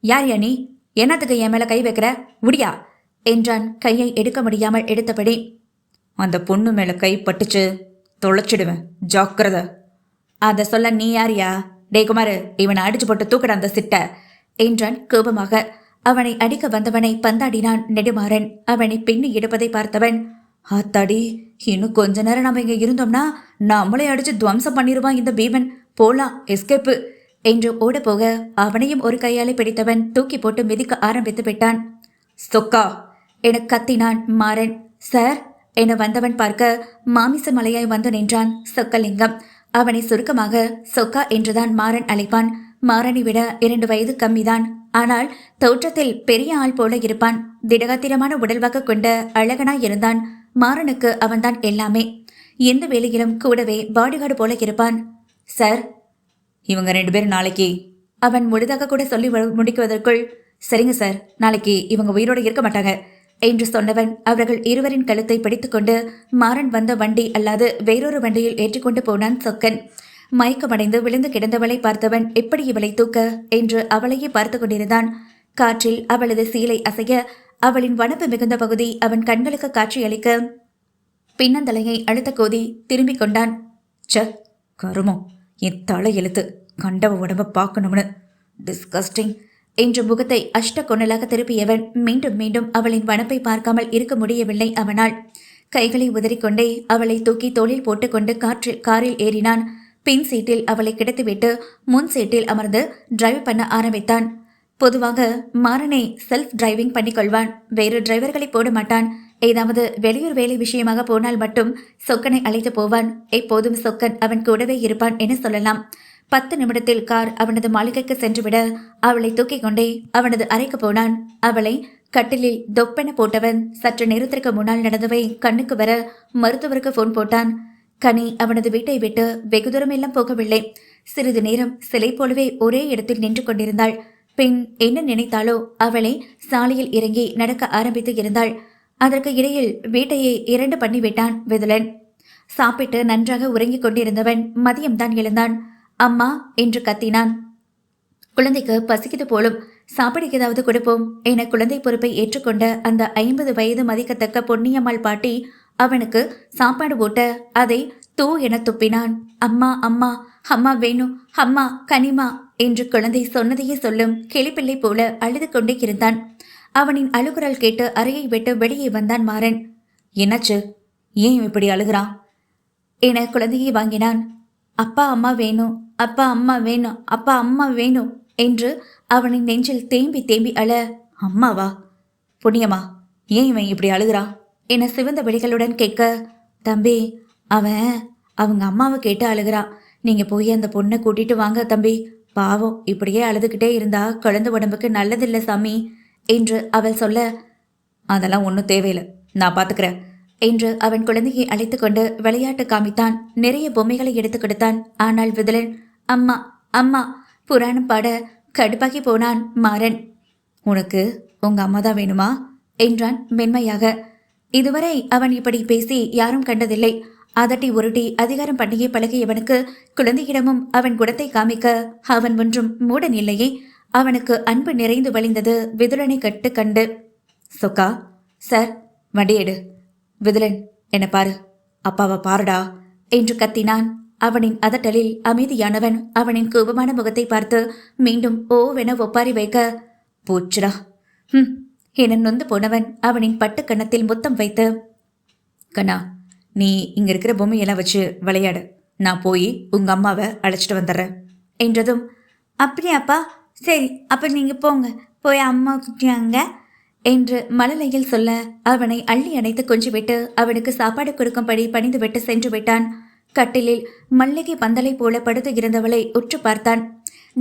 [SPEAKER 1] யார் யா நீ, என்னத்துக்கு என் மேல கை வைக்கிற, முடியா என்றான் கையை எடுக்க முடியாமல் எடுத்தபடி. அந்த பொண்ணு மேல கை பட்டுச்சு தொலைச்சிடுவேன், ஜாக்கிரத. அத சொல்ல நீ யாரியா? டே குமாரு, இவனை அடிச்சு போட்டு தூக்கட அந்த சிட்ட என்றான் கோபமாக. அவனை அடிக்க வந்தவனை பந்தாடினான் நெடுமாறன். அவனை பின்னி எடுப்பதை பார்த்தவன்,
[SPEAKER 2] ஆத்தாடி, இன்னும் கொஞ்ச நேரம் நம்ம இங்க இருந்தோம்னா நம்மளே அடிச்சு துவம்சம் பண்ணிடுவான் இந்த பீமன். போலாம், எஸ்கேப்பு
[SPEAKER 1] என்று ஓடப்போக அவனையும் ஒரு கையாலே பிடித்தவன் தூக்கி போட்டு மிதிக்க ஆரம்பித்து விட்டான்.
[SPEAKER 2] சொக்கா
[SPEAKER 1] என கத்தினான் மாறன். சார் என வந்தவன் பார்க்க மாமிச மலையாய் வந்து நின்றான் சொக்கலிங்கம். அவனை சுருக்கமாக சொக்கா என்றுதான் மாறன் அழைப்பான். மாறனை விட 2 வயது கம்மிதான். ஆனால் தோற்றத்தில் பெரிய ஆள் போல இருப்பான். திடகாத்திரமான உடல்வாக்கு கொண்ட அழகனாய் இருந்தான். மாறனுக்கு அவன்தான் எல்லாமே. எந்த வேலையிலும் கூடவே பாடிகார்டு போல இருப்பான். சார்,
[SPEAKER 2] இவங்க 2 பேரும் நாளைக்கு
[SPEAKER 1] அவன் முழுதாக கூட சொல்லி முடிக்குவதற்குள், சரிங்க சார், நாளைக்கு இவங்க உயிரோடு இருக்க மாட்டாங்க என்று சொன்னவன் அவர்கள் இருவரின் கழுத்தை பிடித்துக்கொண்டு மாறன் வந்த வண்டி அல்லாது வேறொரு வண்டியில் ஏற்றிக்கொண்டு போனான் சொக்கன். மயக்கமடைந்து விழுந்து கிடந்தவளை பார்த்தவன் எப்படி இவளை தூக்க என்று அவளையே பார்த்து கொண்டிருந்தான். காற்றில் அவளது சீலை அசைய அவளின் வனப்பு மிகுந்த பகுதி அவன் கண்களுக்கு காட்சியளிக்க பின்னந்தலையை அழுத்த கோதி திரும்பிக் கொண்டான்.
[SPEAKER 2] ச கருமம், என் தலை எழுத்து கண்டவ உடம்ப பார்க்கணும்னு.
[SPEAKER 1] டிஸ்கஸ்டிங் என்ற முகத்தை அஷ்ட கொன்னலாக திருப்பியவன் மீண்டும் மீண்டும் அவளின் வனப்பை பார்க்காமல் இருக்க முடியவில்லை அவனால். கைகளை உதறிக்கொண்டே அவளை தூக்கி தோளில் போட்டுக்கொண்டு காரில் ஏறினான். பின் சீட்டில் அவளை கிடத்திவிட்டு முன் சீட்டில் அமர்ந்து டிரைவ் பண்ண ஆரம்பித்தான். பொதுவாக மாறனை செல்ஃப் டிரைவிங் பண்ணிக்கொள்வான். வேறு டிரைவர்களை போட மாட்டான். ஏதாவது வெளியூர் வேலை விஷயமாக போனால் மட்டும் சொக்கனை அழைத்து போவான். எப்போதும் சொக்கன் அவன் கூடவே இருப்பான் என சொல்லலாம். 10 நிமிடத்தில் கார் அவனது மாளிகைக்கு சென்றுவிட அவளை தூக்கிக் கொண்டே அவனது அறைக்கு போனான். அவளை கட்டிலில் தொப்பென போட்டவன் சற்று நேரத்திற்கு முன்னால் நடந்தவை கண்ணுக்கு வர மருத்துவருக்கு போன் போட்டான். கனி அவனது வீட்டை விட்டு வெகு தூரம் எல்லாம் போகவில்லை. சிறிது நேரம் சிலை போலவே ஒரே இடத்தில் நின்று கொண்டிருந்தாள். பின் என்ன நினைத்தாலோ அவளை சாலையில் இறங்கி நடக்க ஆரம்பித்து இருந்தாள். அதற்கு இடையில் வீட்டையே 2 பண்ணிவிட்டான் விதுலன். சாப்பிட்டு நன்றாக உறங்கிக் கொண்டிருந்தவன் மதியம்தான் எழுந்தான். அம்மா என்று கத்தினான். குழந்தைக்கு பசிக்குது போலும், சாப்பிட ஏதாவது கொடுப்போம் என குழந்தை பொறுப்பை ஏற்றுக்கொண்ட அந்த 50 வயது மதிக்கத்தக்க பொன்னியம்மாள் பாட்டி அவனுக்கு சாப்பாடு போட்ட அதை தூ என துப்பினான். அம்மா அம்மா அம்மா வேணும், அம்மா கனிமா என்று குழந்தை சொன்னதையே சொல்லும் கிளிப்பிள்ளை போல அழுது கொண்டே இருந்தான். அவனின் அழுகுரல் கேட்டு அறையை விட்டு வெளியே வந்தான் மாறன்.
[SPEAKER 2] என்னாச்சு, ஏன் இப்படி அழுகிறான்
[SPEAKER 1] என குழந்தையை வாங்கினான். அப்பா அம்மா வேணும், அப்பா அம்மா வேணும், அப்பா அம்மா வேணும் என்று அவனின் நெஞ்சில் தேம்பி தேம்பி அழ.
[SPEAKER 2] அம்மாவா? புண்ணியம்மா, ஏன் இவன் இப்படி அழுகிறான்
[SPEAKER 1] என சிவந்த விழிகளுடன் கேட்க, தம்பி அவன் அவங்க அம்மாவை கேட்டு அழுகிறான். நீங்க போய் அந்த பொண்ணை கூட்டிட்டு வாங்க தம்பி. பாவம், இப்படியே அழுதுகிட்டே இருந்தா குழந்தை உடம்புக்கு நல்லதில்லை சாமி என்று அவள் சொல்ல,
[SPEAKER 2] அதெல்லாம் ஒன்றும் தேவையில்லை, நான் பார்த்துக்கிறேன்
[SPEAKER 1] என்று அவன் குழந்தையை அழைத்து கொண்டு விளையாட்டு காமித்தான். நிறைய பொம்மைகளை எடுத்து கொடுத்தான். ஆனால் விதுலன் அம்மா அம்மா புராணம் பாட கடுப்பாகி போனான் மாறன்.
[SPEAKER 2] உனக்கு உங்க அம்மா தான் வேணுமா
[SPEAKER 1] என்றான் மென்மையாக. இதுவரை அவன் இப்படி பேசி யாரும் கண்டதில்லை. அதட்டி உருட்டி அதிகாரம் பண்ணியே பழகியவனுக்கு குழந்தையிடமும் அவன் குடத்தை காமிக்க அவன் ஒன்றும் மூடன் இல்லையே. அவனுக்கு அன்பு நிறைந்து வழிந்தது விதுலனை கண்டு.
[SPEAKER 2] சொக்கா,
[SPEAKER 1] சார்,
[SPEAKER 2] வண்டியேடு. விதுலன், என்ன பாரு, அப்பாவை பாருடா
[SPEAKER 1] என்று கத்தினான். அவனின் அதட்டலில் அமைதியானவன் அவனின் கோபமான முகத்தை பார்த்து மீண்டும் ஓவென ஒப்பாரி வைக்க,
[SPEAKER 2] பூச்சுடா
[SPEAKER 1] என நொந்து போனவன் அவனின் பட்டு கன்னத்தில் முத்தம் வைத்து,
[SPEAKER 2] கண்ணா, நீ இங்க இருக்கிற பொம்மையெல்லாம் வச்சு விளையாடு, நான் போய் உங்க அம்மாவை அழைச்சிட்டு வந்துடுறேன்
[SPEAKER 1] என்றதும், அப்படியாப்பா, சரி அப்ப நீங்க போங்க, போய் அம்மா குட்டியாங்க என்று மழலையில் சொல்ல அவனை அள்ளி அணைத்து கொஞ்சிவிட்டு அவனுக்கு சாப்பாடு கொடுக்கும்படி பணிந்துவிட்டு சென்று விட்டான். கட்டிலில் மல்லிகை பந்தலை போல படுத்து இருந்தவளை உற்று பார்த்தான்.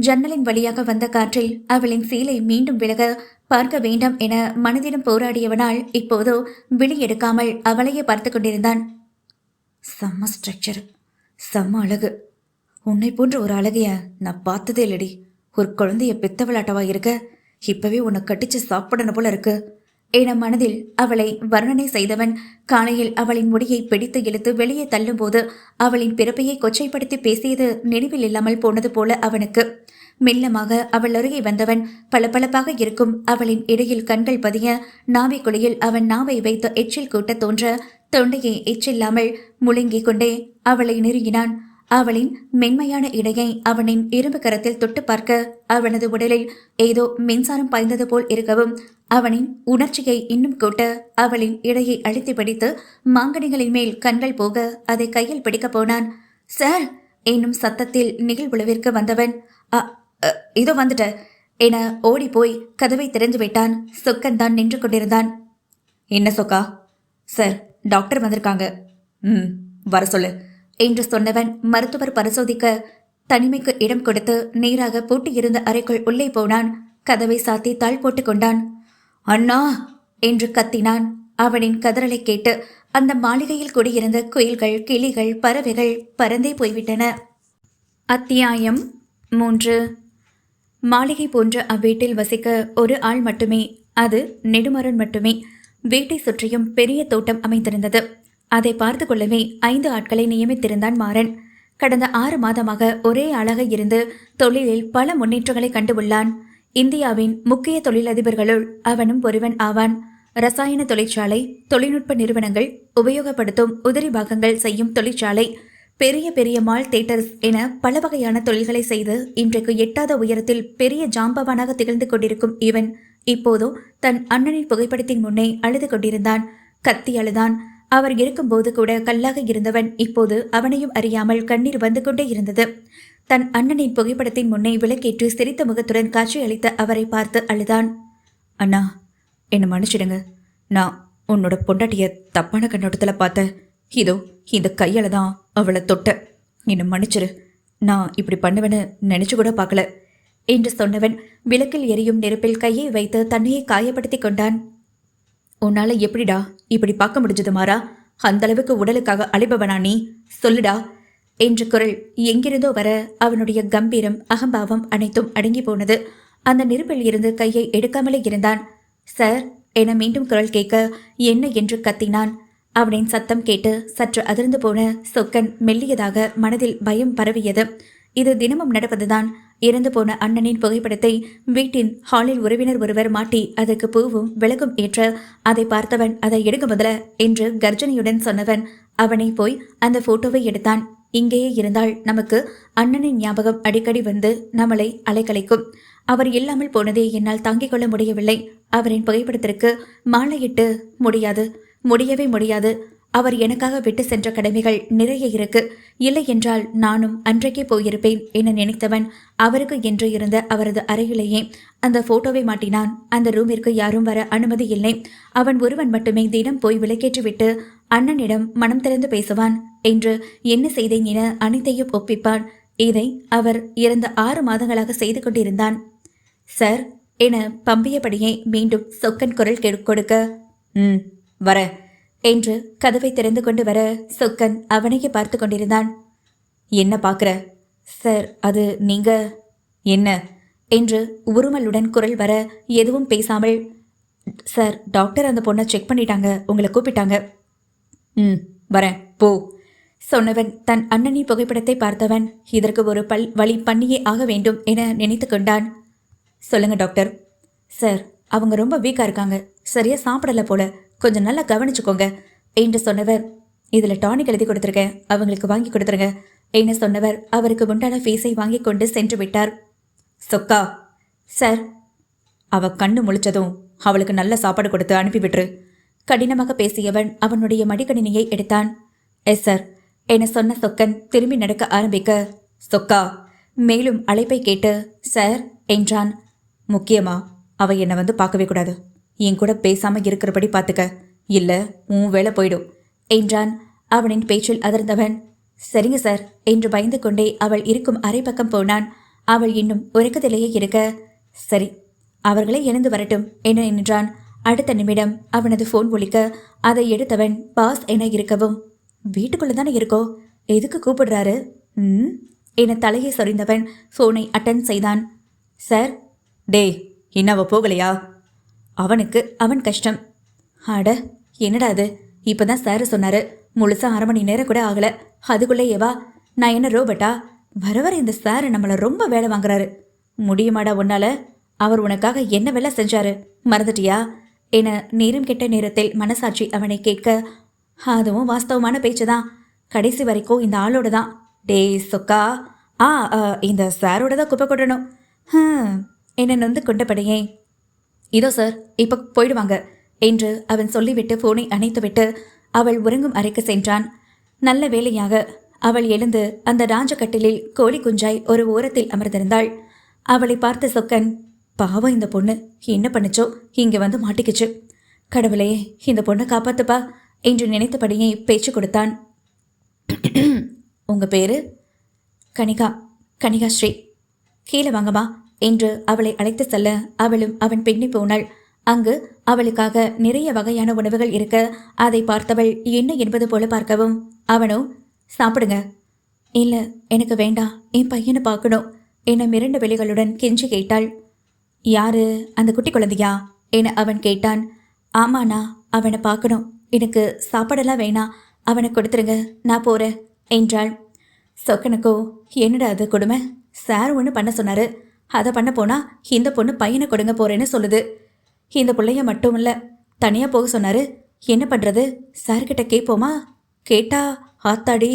[SPEAKER 1] ஜன்னலின் வழியாக வந்த காற்றில் அவளின் சீலை மீண்டும் விலக பார்க்க வேண்டாம் என மனதிலும் போராடியவனால் இப்போதோ விழி எடுக்காமல் அவளையே பார்த்து கொண்டிருந்தான்.
[SPEAKER 2] செம்ம ஸ்ட்ரக்சர், செம்ம அழகு. உன்னை போன்ற ஒரு அழகைய நான் பார்த்ததே இல்லடி. ஒரு குழந்தைய பெத்தவளாட்டவா இருக்க, இப்பவே உன்னை கட்டிச்சு சாப்பிடணும் போல இருக்கு
[SPEAKER 1] என மனதில் அவளை வர்ணனை செய்தவன் காலையில் அவளின் முடியை பிடித்து இழுத்து வெளியே தள்ளும் போது அவளின் பிறப்பையை கொச்சைப்படுத்தி பேசியது நினைவில் இல்லாமல் போனது போல அவனுக்கு. மெல்லமாக அவள் அருகே வந்தவன் பளபளப்பாக இருக்கும் அவளின் இடையில் கண்கள் பதிய நாவைக்குழியில் அவன் நாவை வைத்து எச்சில் கூட்ட தோன்ற தொண்டையை எச்சில்லாமல் முழுங்கிக் கொண்டே அவளை நெருங்கினான். அவளின் மென்மையான இடையை அவனின் இரும்பு கரத்தில் தொட்டு பார்க்க அவனது உடலில் ஏதோ மின்சாரம் பாய்ந்தது போல் இருக்கவும் அவனின் உணர்ச்சியை இன்னும் கூட்ட அவளின் இடையை அழுத்தி பிடித்து மாங்கனிகளின் மேல் கண்கள் போக அதை கையில் பிடிக்கப் போனான். சார் என்னும் சத்தத்தில் நிகழ்வுளவிற்கு வந்தவன் "அ அ, இதோ வந்துட்ட" என ஓடிப்போய் கதவை திறந்து விட்டான். சொக்கன் தான் நின்று கொண்டிருந்தான்.
[SPEAKER 2] என்ன சொக்கா?
[SPEAKER 1] சார், டாக்டர் வந்திருக்காங்க.
[SPEAKER 2] வர சொல்லு
[SPEAKER 1] என்று சொன்னவன் மருத்துவர் பரிசோதிக்க தனிமைக்கு இடம் கொடுத்து நேராக பூட்டியிருந்த அறைக்குள் உள்ளே போனான். கதவை சாத்தி தாழ் போட்டுக் கொண்டான்.
[SPEAKER 2] அண்ணா
[SPEAKER 1] என்று கத்தினான். அவனின் கதறலை கேட்டு அந்த மாளிகையில் குடியிருந்த குயில்கள், கிளிகள், பறவைகள் பறந்தே போய்விட்டன. அத்தியாயம் 3. மாளிகை போன்ற அவ்வீட்டில் வசிக்க ஒரு ஆள் மட்டுமே, அது நெடுமரன் மட்டுமே. வீட்டை சுற்றியும் பெரிய தோட்டம் அமைந்திருந்தது. அதை பார்த்து கொள்ளவே 5 ஆட்களை நியமித்திருந்தான் மாறன். கடந்த 6 மாதமாக ஒரே ஆளாக இருந்து தொழிலில் பல முன்னேற்றங்களை கண்டு உள்ளான். இந்தியாவின் முக்கிய தொழிலதிபர்களுள் அவனும் ஒருவன் ஆவான். ரசாயன தொழிற்சாலை, தொழில்நுட்ப நிறுவனங்கள், உபயோகப்படுத்தும் உதிரி பாகங்கள் செய்யும் தொழிற்சாலை, பெரிய பெரிய மால் தியேட்டர்ஸ் என பல வகையான தொழில்களை செய்து இன்றைக்கு எட்டாத உயரத்தில் பெரிய ஜாம்பவானாக திகழ்ந்து கொண்டிருக்கும் இவன் இப்போதோ தன் அண்ணனின் புகைப்படத்தின் முன்னே அழுது கொண்டிருந்தான். கத்தி அழுதான். அவர் இருக்கும்போது கூட கல்லாக இருந்தவன் இப்போது அவனையும் அறியாமல் கண்ணீர் வந்து கொண்டே இருந்தது. தன் அண்ணனின் புகைப்படத்தின் முன்னே விளக்கேற்றி சிரித்த முகத்துடன் காட்சியளித்த அவரை பார்த்து அழுதான்.
[SPEAKER 2] அண்ணா, என்னை மன்னிச்சிடுங்க. நான் உன்னோட பொண்டாட்டிய தப்பான கண்ணோட்டத்தில் பார்த்தேன். இதோ இந்த கையால தான் அவளை தொட்ட. என்னை மன்னிச்சிரு. நான் இப்படி பண்ணுவேன்னு நினைச்சு கூட பார்க்கல
[SPEAKER 1] என்று சொன்னவன் விளக்கில் எரியும் நெருப்பில் கையை வைத்து தன்னையை காயப்படுத்தி கொண்டான்.
[SPEAKER 2] உன்னால எப்படிடா இப்படி பார்க்க முடிஞ்சது மாறா? அந்த அளவுக்கு உடலுக்காக அழிபவனா நீ? சொல்லுடா
[SPEAKER 1] என்ற குரல் எங்கிருந்தோ வர அவனுடைய கம்பீரம், அகம்பாவம் அனைத்தும் அடங்கி போனது. அந்த நெருப்பில் இருந்து கையை எடுக்காமலே இருந்தான். சார் என மீண்டும் குரல் கேட்க என்ன என்று கத்தினான். அவனின் சத்தம் கேட்டு சற்று அதிர்ந்து போன சொக்கன் மெல்லியதாக மனதில் பயம் பரவியது. இது தினமும் நடப்பதுதான். இறந்து போன அண்ணனின் புகைப்படத்தை வீட்டின் ஹாலில் உறவினர் ஒருவர் மாட்டி அதற்கு பூவும் விளக்கும் ஏற்ற அதை பார்த்தவன் அதை எடுக்க முதல என்று கர்ஜனையுடன் சொன்னவன் அவனை போய் அந்த போட்டோவை எடுத்தான். இங்கேயே இருந்தால் நமக்கு அண்ணனின் ஞாபகம் அடிக்கடி வந்து நம்மளை அலைக்கலைக்கும். அவர் இல்லாமல் போனதே என்னால் தாங்கிக் கொள்ள முடியவில்லை. அவரின் புகைப்படத்திற்கு மாலையிட்டு முடியவே முடியாது. அவர் எனக்காக விட்டு சென்ற கடமைகள் நிறைய இருக்கு. இல்லை என்றால் நானும் அன்றைக்கே போயிருப்பேன் என நினைத்தவன் அவருக்கு என்று இருந்த அவரது அறையிலேயே அந்த போட்டோவை மாட்டினான். அந்த ரூமிற்கு யாரும் வர அனுமதி இல்லை. அவன் ஒருவன் மட்டுமே தினம் போய் விளக்கேற்றிவிட்டு அண்ணனிடம் மனம் திறந்து பேசுவான். என்று என்ன செய்தேன் என அனைத்தையும் ஒப்பிப்பான். இதை அவர் இறந்த 6 மாதங்களாக செய்து கொண்டிருந்தான். சார் என பம்பியபடியே மீண்டும் சொக்கன் குரல் கொடுக்க
[SPEAKER 2] வர
[SPEAKER 1] என்று கதவை திறந்து கொண்டு வர சொக்கன் அவனையே பார்த்து கொண்டிருந்தான்.
[SPEAKER 2] என்ன பார்க்குற?
[SPEAKER 1] சார், அது நீங்க
[SPEAKER 2] என்ன
[SPEAKER 1] என்று உருமலுடன் குரல் வர எதுவும் பேசாமல், சார் டாக்டர் அந்த பொண்ணை செக் பண்ணிட்டாங்க, உங்களை கூப்பிட்டாங்க.
[SPEAKER 2] வரேன் போ
[SPEAKER 1] சொன்னவன் தன் அண்ணனின் புகைப்படத்தை பார்த்தவன் இதற்கு ஒரு வழி பண்ணியே ஆக வேண்டும் என நினைத்து கொண்டான்.
[SPEAKER 2] சொல்லுங்க டாக்டர்.
[SPEAKER 1] சார், அவங்க ரொம்ப வீக்காக இருக்காங்க, சரியா சாப்பிடல போல, கொஞ்சம் நல்லா கவனிச்சுக்கோங்க என்று சொன்னவர் இதில் டானிக் எழுதி கொடுத்துருக்கேன், அவங்களுக்கு வாங்கி கொடுத்துருங்க என்று சொன்னவர் அவருக்கு உண்டான ஃபீஸை வாங்கி கொண்டு சென்று விட்டார்.
[SPEAKER 2] சொக்கா.
[SPEAKER 1] சார்.
[SPEAKER 2] அவ கண்ணு முழிச்சதும் அவளுக்கு நல்ல சாப்பாடு கொடுத்து அனுப்பிவிட்டுரு.
[SPEAKER 1] கடினமாக பேசியவன் அவனுடைய மடிக்கணினியை எடுத்தான். எஸ் சார் என சொன்ன சொக்கன் திரும்பி நடக்க ஆரம்பிக்க,
[SPEAKER 2] சொக்கா
[SPEAKER 1] மேலும் அழைப்பை கேட்டு சார் என்றான்.
[SPEAKER 2] முக்கியமா அவ என்னை வந்து பார்க்கவே கூடாது. என் கூட பேசாம இருக்கிறபடி பார்த்துக்க, இல்ல உன் வேலை போயிடும்
[SPEAKER 1] என்றான். அவனின் பேச்சில் அதிர்ந்தவன் சரிங்க சார் என்று பயந்து கொண்டே அவள் இருக்கும் அரை பக்கம் போனான். அவள் இன்னும் உறக்கத்திலேயே இருக்க, சரி அவர்களே எழுந்து வரட்டும் என நின்றான். அடுத்த நிமிடம் அவனது போன் ஒலிக்க அதை எடுத்தவன் பாஸ் என இருக்கவும், வீட்டுக்குள்ளதானே இருக்கோ, எதுக்கு கூப்பிடுறாரு என தலையை சொரிந்தவன் போனை அட்டன் செய்தான். சார்.
[SPEAKER 2] டேய், இன்னும் அவ போகலையா?
[SPEAKER 1] அவனுக்கு அவன் கஷ்டம். அட என்னடா அது, இப்பதான் சார் சொன்னாரு, முழுசா 1/2 மணி நேரம் கூட ஆகல, அதுக்குள்ளே ஏவா? நான் என்ன ரோபோட்டா? வர வர இந்த சார் நம்மளை ரொம்ப வேலை வாங்குறாரு. முடியுமாடா உன்னால? அவர் உனக்காக என்ன வேலை செஞ்சாரு, மறந்துட்டியா என நேரம் கெட்ட நேரத்தில் மனசாட்சி அவனை கேட்க, அதுவும் வாஸ்தவமான பேச்சுதான், கடைசி வரைக்கும் இந்த ஆளோட தான். டேய் சொக்கா, இந்த சாரோட தான் குப்பை கொட்டணும் என்ன நொந்து கொண்டபடியே.
[SPEAKER 2] இதோ சார், இப்போ போயிடுவாங்க என்று அவன் சொல்லிவிட்டு போனை அணைத்துவிட்டு அவள் உறங்கும் அறைக்கு சென்றான். நல்ல வேளையாக அவள் எழுந்து அந்த ராஜகட்டிலில் கோழி குஞ்சாய் ஒரு ஓரத்தில் அமர்ந்திருந்தாள். அவளை பார்த்த சொக்கன், பாவம் இந்த பொண்ணு என்ன பண்ணுச்சோ, இங்கே வந்து மாட்டிக்கிச்சு. கடவுளே, இந்த பொண்ணை காப்பாத்துப்பா என்று நினைத்தபடியே பேச்சு கொடுத்தான். உங்க பேரு? கனிகா. கனிகாஸ்ரீ. கீழே வாங்கம்மா என்று அவளை அழைத்து செல்ல அவளும் அவன் பின்னி போனாள். அங்கு அவளுக்காக நிறைய வகையான உணவுகள் இருக்க அதை பார்த்தவள் என்ன என்பது போல பார்க்கவும் அவனோ, சாப்பிடுங்க. இல்லை, எனக்கு வேண்டாம், என் பையனை பார்க்கணும் என மிரண்ட வெளிகளுடன் கெஞ்சி கேட்டாள். யாரு, அந்த குட்டி குழந்தையா என அவன் கேட்டான். ஆமாண்ணா, அவனை பார்க்கணும், எனக்கு சாப்பாடெல்லாம் வேணாம், அவனை கொடுத்துருங்க, நான் போகிறேன் என்றாள். சொக்கனுக்கோ என்னடா அது கொடுமை, சார் ஒன்று பண்ண சொன்னார், அதை பண்ண போனால் இந்த பொண்ணு பையனை கொடுங்க போகிறேன்னு சொல்லுது. இந்த பிள்ளைய மட்டும் இல்லை, தனியாக போக சொன்னார், என்ன பண்ணுறது, சார்கிட்ட கேட்போமா? கேட்டா ஆத்தாடி,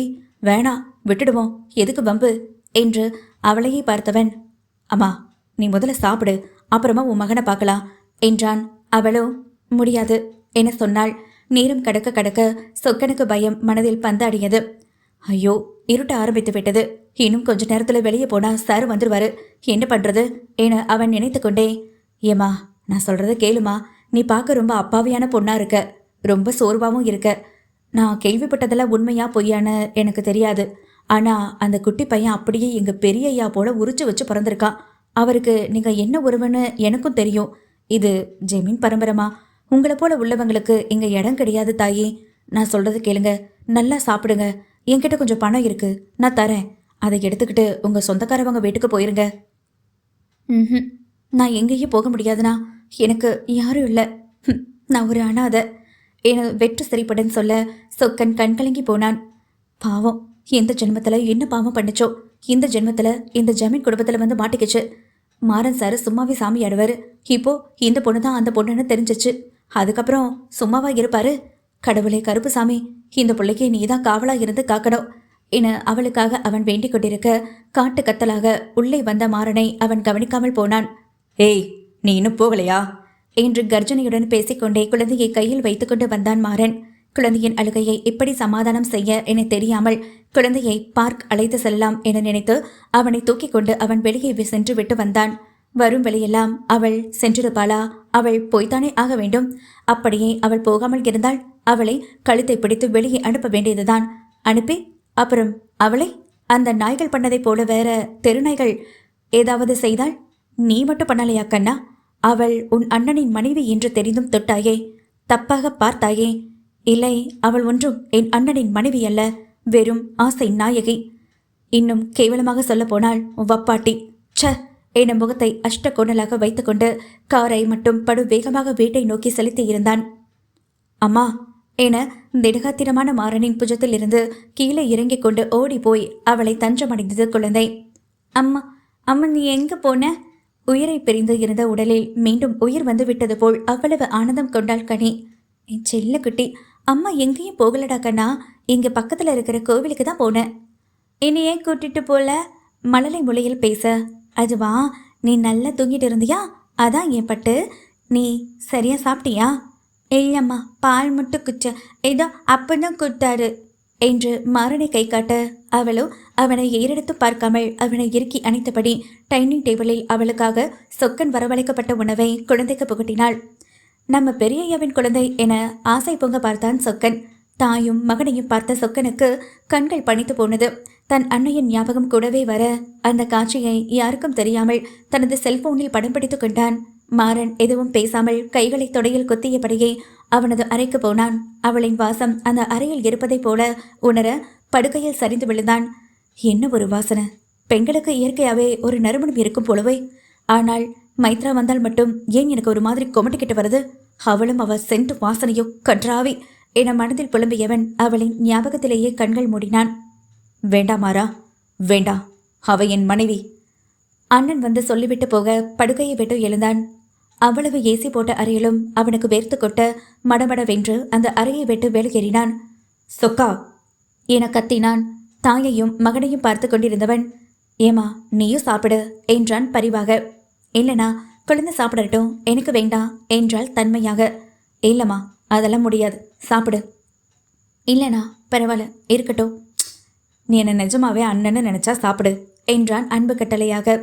[SPEAKER 2] வேணாம் விட்டுடுவோம், எதுக்கு வம்பு என்று அவளையே பார்த்தவன், அம்மா நீ முதல்ல சாப்பிடு, அப்புறமா உன் மகனை பார்க்கலாம் என்றான். அவளோ முடியாது என சொன்னாள். நேரம் கடக்க கடக்க சொக்கனுக்கு பயம் மனதில் பந்தாடியது. ஐயோ, இருட்ட ஆரம்பித்து விட்டது, இன்னும் கொஞ்ச நேரத்தில் வெளியே போனா சார் வந்துருவாரு, என்ன பண்றது என அவன் நினைத்து கொண்டே, ஏமா நான் சொல்றத கேளுமா, நீ பார்க்க ரொம்ப அப்பாவியான பொண்ணா இருக்க, ரொம்ப சோர்வாகவும் இருக்க. நான் கேள்விப்பட்டதெல்லாம் உண்மையா பொய்யான்னு எனக்கு தெரியாது, ஆனா அந்த குட்டி பையன் அப்படியே எங்க பெரிய ஐயா போல உரிச்சு வச்சு பிறந்திருக்கான். அவருக்கு நீங்க என்ன உறவுன்னு எனக்கும் தெரியும். இது ஜெமீன் பரம்பரமா, உங்களை போல உள்ளவங்களுக்கு இங்க இடம் கிடையாது தாயே. நான் சொல்றது கேளுங்க, நல்லா சாப்பிடுங்க, என்கிட்ட கொஞ்சம் பணம் இருக்கு, நான் தரேன், அதை எடுத்துக்கிட்டு உங்க சொந்தக்காரவங்க வீட்டுக்கு போயிருங்க. நான் எங்கேயும் போக முடியாதுண்ணா, எனக்கு யாரும் இல்லை, நான் ஒரு அனாதை என வெற்று சிரிப்புடன் சொல்ல சொக்கன் கண் கலங்கி போனான். பாவம், எந்த ஜென்மத்தில் என்ன பாவம் பண்ணிச்சோ, இந்த ஜென்மத்தில் இந்த ஜமீன் குடும்பத்தில் வந்து மாட்டிக்கிச்சு. மாறன் சார் சும்மாவே சாமி ஆடுவார், இப்போ இந்த பொண்ணு தான் அந்த பொண்ணுன்னு தெரிஞ்சிச்சு, அதுக்கப்புறம் சும்மாவா இருப்பாரு? கடவுளே கருப்பு சாமி, இந்த பிள்ளைக்கு நீ தான் காவலா இருந்து காக்கணும் என அவளுக்காக அவன் வேண்டிக் கொண்டிருக்க காட்டு கத்தலாக உள்ளே வந்த மாறனை அவன் கவனிக்காமல் போனான். ஏய், நீ இன்னும் போகலையா என்று கர்ஜனையுடன் பேசிக்கொண்டே குழந்தையை கையில் வைத்துக்கொண்டு வந்தான் மாறன். குழந்தையின் அழுகையை எப்படி சமாதானம் செய்ய என தெரியாமல் குழந்தையை பார்க் அழைத்து செல்லலாம் என நினைத்து அவனை தூக்கி கொண்டு அவன் வெளியே சென்று விட்டு வந்தான். வரும் வழியெல்லாம் அவள் சென்றிருப்பாளா? அவள் போய்த்தானே ஆக வேண்டும். அப்படியே அவள் போகாமல் இருந்தால் அவளை கழுத்தை பிடித்து வெளியே அனுப்ப வேண்டியதுதான். அனுப்பி அப்புறம் அவளை அந்த நாய்கள் பண்ணதைப் போல வேற தெருநாய்கள் ஏதாவது செய்தால் நீ மட்டும் பண்ணலையா கண்ணா? அவள் உன் அண்ணனின் மனைவி என்று தெரிந்தும் தொட்டாயே, தப்பாக பார்த்தாயே. இல்லை, அவள் ஒன்றும் என் அண்ணனின் மனைவி அல்ல, வெறும் ஆசை நாயகி. இன்னும் கேவலமாக சொல்ல போனால் வப்பாட்டி. ச என முகத்தை அஷ்ட கோணலாக வைத்துக்கொண்டு காரை மட்டும் படு வேகமாக வீட்டை நோக்கி செலுத்தி இருந்தான். அம்மா என திடகாத்திரமான மாறனின் புஜத்தில் இருந்து கீழே இறங்கிக் கொண்டு ஓடி போய் அவளை தஞ்சமடைந்தது குழந்தை. அம்மா, அம்மா நீ எங்க போன? உயிரை பிரிந்து இருந்த உடலில் மீண்டும் உயிர் வந்து விட்டது போல் அவ்வளவு ஆனந்தம் கொண்டாள் கனி. என் செல்ல குட்டி, அம்மா எங்கேயும் போகலடா கண்ணா, இங்க பக்கத்துல இருக்கிற கோவிலுக்கு தான் போனேன். என்னை ஏன் கூட்டிட்டு போல? மழலை மொழியில் பேச. அதுவா, நீ நல்லா தூங்கிட்டு இருந்தியா, அதான் என் பட்டு. நீ சரியா சாப்பிட்டியா? இல்லம்மா, பால் மட்டும் குச்ச, ஏதோ அப்பதான் கொடுத்தாரு என்று மாறனை கை காட்ட அவளோ அவனை ஏறெடுத்து பார்க்காமல் அவனை இறுக்கி அணைத்தபடி டைனிங் டேபிளில் அவளுக்காக சொக்கன் வரவழைக்கப்பட்ட உணவை குழந்தைக்கு புகட்டினாள். நம்ம பெரியய்யாவின் குழந்தை என ஆசை பொங்க பார்த்தான் சொக்கன். தாயும் மகனையும் பார்த்த சொக்கனுக்கு கண்கள் பணித்து போனது. தன் அன்னையின் ஞாபகம் கூடவே வர அந்த காட்சியை யாருக்கும் தெரியாமல் தனது செல்போனில் படம் பிடித்து கொண்டான். மாறன் எதுவும் பேசாமல் கைகளை தொடையில் கொத்தியபடியே அவனது அறைக்கு போனான். அவளின் வாசம் அந்த அறையில் இருப்பதைப் போல உணர படுக்கையில் சரிந்து விழுந்தான். என்ன ஒரு வாசனை! பெண்களுக்கு இயற்கையாவே ஒரு நறுமணம் இருக்கும் போலவே. ஆனால் மைத்ரா வந்தால் மட்டும் ஏன் எனக்கு ஒரு மாதிரி கொமட்டிக்கிட்டு வருது? அவளும் அவ சென்ட் வாசனையோ கன்றாவி என மனதில் புலம்பியவன் அவளின் ஞாபகத்திலேயே கண்கள் மூடினான். வேண்டாம் மாறா, வேண்டாம், அவ என் மனைவி. அண்ணன் வந்து சொல்லிவிட்டு போக படுக்கையை விட்டு எழுந்தான். அவ்வளவு ஏசி போட்ட அறையிலும் அவனுக்கு வேர்த்து கொட்ட மடமடவென்று அந்த அறையை விட்டு வெளியேறினான். சொக்கா என கத்தினான். தாயையும் மகனையும் பார்த்து கொண்டிருந்தவன், ஏமா நீயும் சாப்பிடு என்றான் பரிவாக. இல்லைனா
[SPEAKER 1] குழந்தை சாப்பிடட்டும், எனக்கு வேண்டாம் என்றாள் தன்மையாக. இல்லைம்மா, அதெல்லாம் முடியாது, சாப்பிடு. இல்லைண்ணா, பரவாயில்ல, இருக்கட்டும். நீ என்ன நிஜமாவே அண்ணன்னு நினைச்சா சாப்பிடு என்றான் அன்பு கட்டளையாக.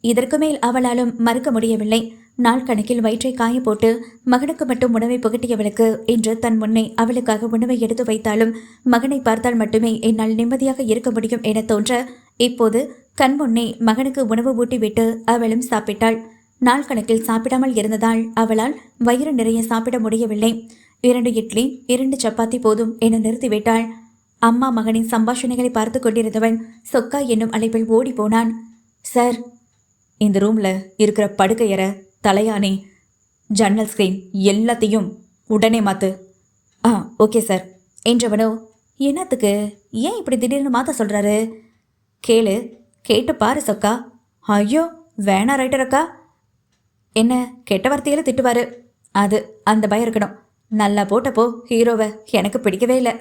[SPEAKER 1] இதற்கு மேல் அவளாலும் மறுக்க முடியவில்லை. நாள் கணக்கில் வயிற்றை காய போட்டு மகனுக்கு மட்டும் உணவை புகட்டியவளுக்கு இன்று தன் முன்னே அவளுக்காக உணவை எடுத்து வைத்தாலும் மகனை பார்த்தால் மட்டுமே என்னால் நிம்மதியாக இருக்க முடியும் என தோன்ற இப்போது கண் முன்னே மகனுக்கு உணவு ஊட்டிவிட்டு அவளும் சாப்பிட்டாள். நாள் கணக்கில் சாப்பிடாமல் இருந்ததால் அவளால் வயிறு நிறைய சாப்பிட முடியவில்லை. 2 இட்லி 2 சப்பாத்தி போதும் என நிறுத்திவிட்டாள். அம்மா மகனின் சம்பாஷணைகளை பார்த்து கொண்டிருந்தவன் சொக்கா என்னும் அழைப்பில் ஓடி போனான். சார், இந்த ரூம்ல இருக்கிற படுக்கையறை, தலையாணி, ஜன்னல் ஸ்க்ரீன் எல்லாத்தையும் உடனே மாத்து. ஓகே சார் என்றவனோ, என்னத்துக்கு, ஏன் இப்படி திடீர்னு மாற்ற சொல்கிறாரு? கேட்டு பாரு சொக்கா. ஐயோ வேணா ரைட்டர் அக்கா. என்ன கெட்ட வார்த்தையில திட்டுவாரு, அது அந்த பயம் இருக்கணும். நல்லா போட்டப்போ ஹீரோவை எனக்கு பிடிக்கவே இல்லை.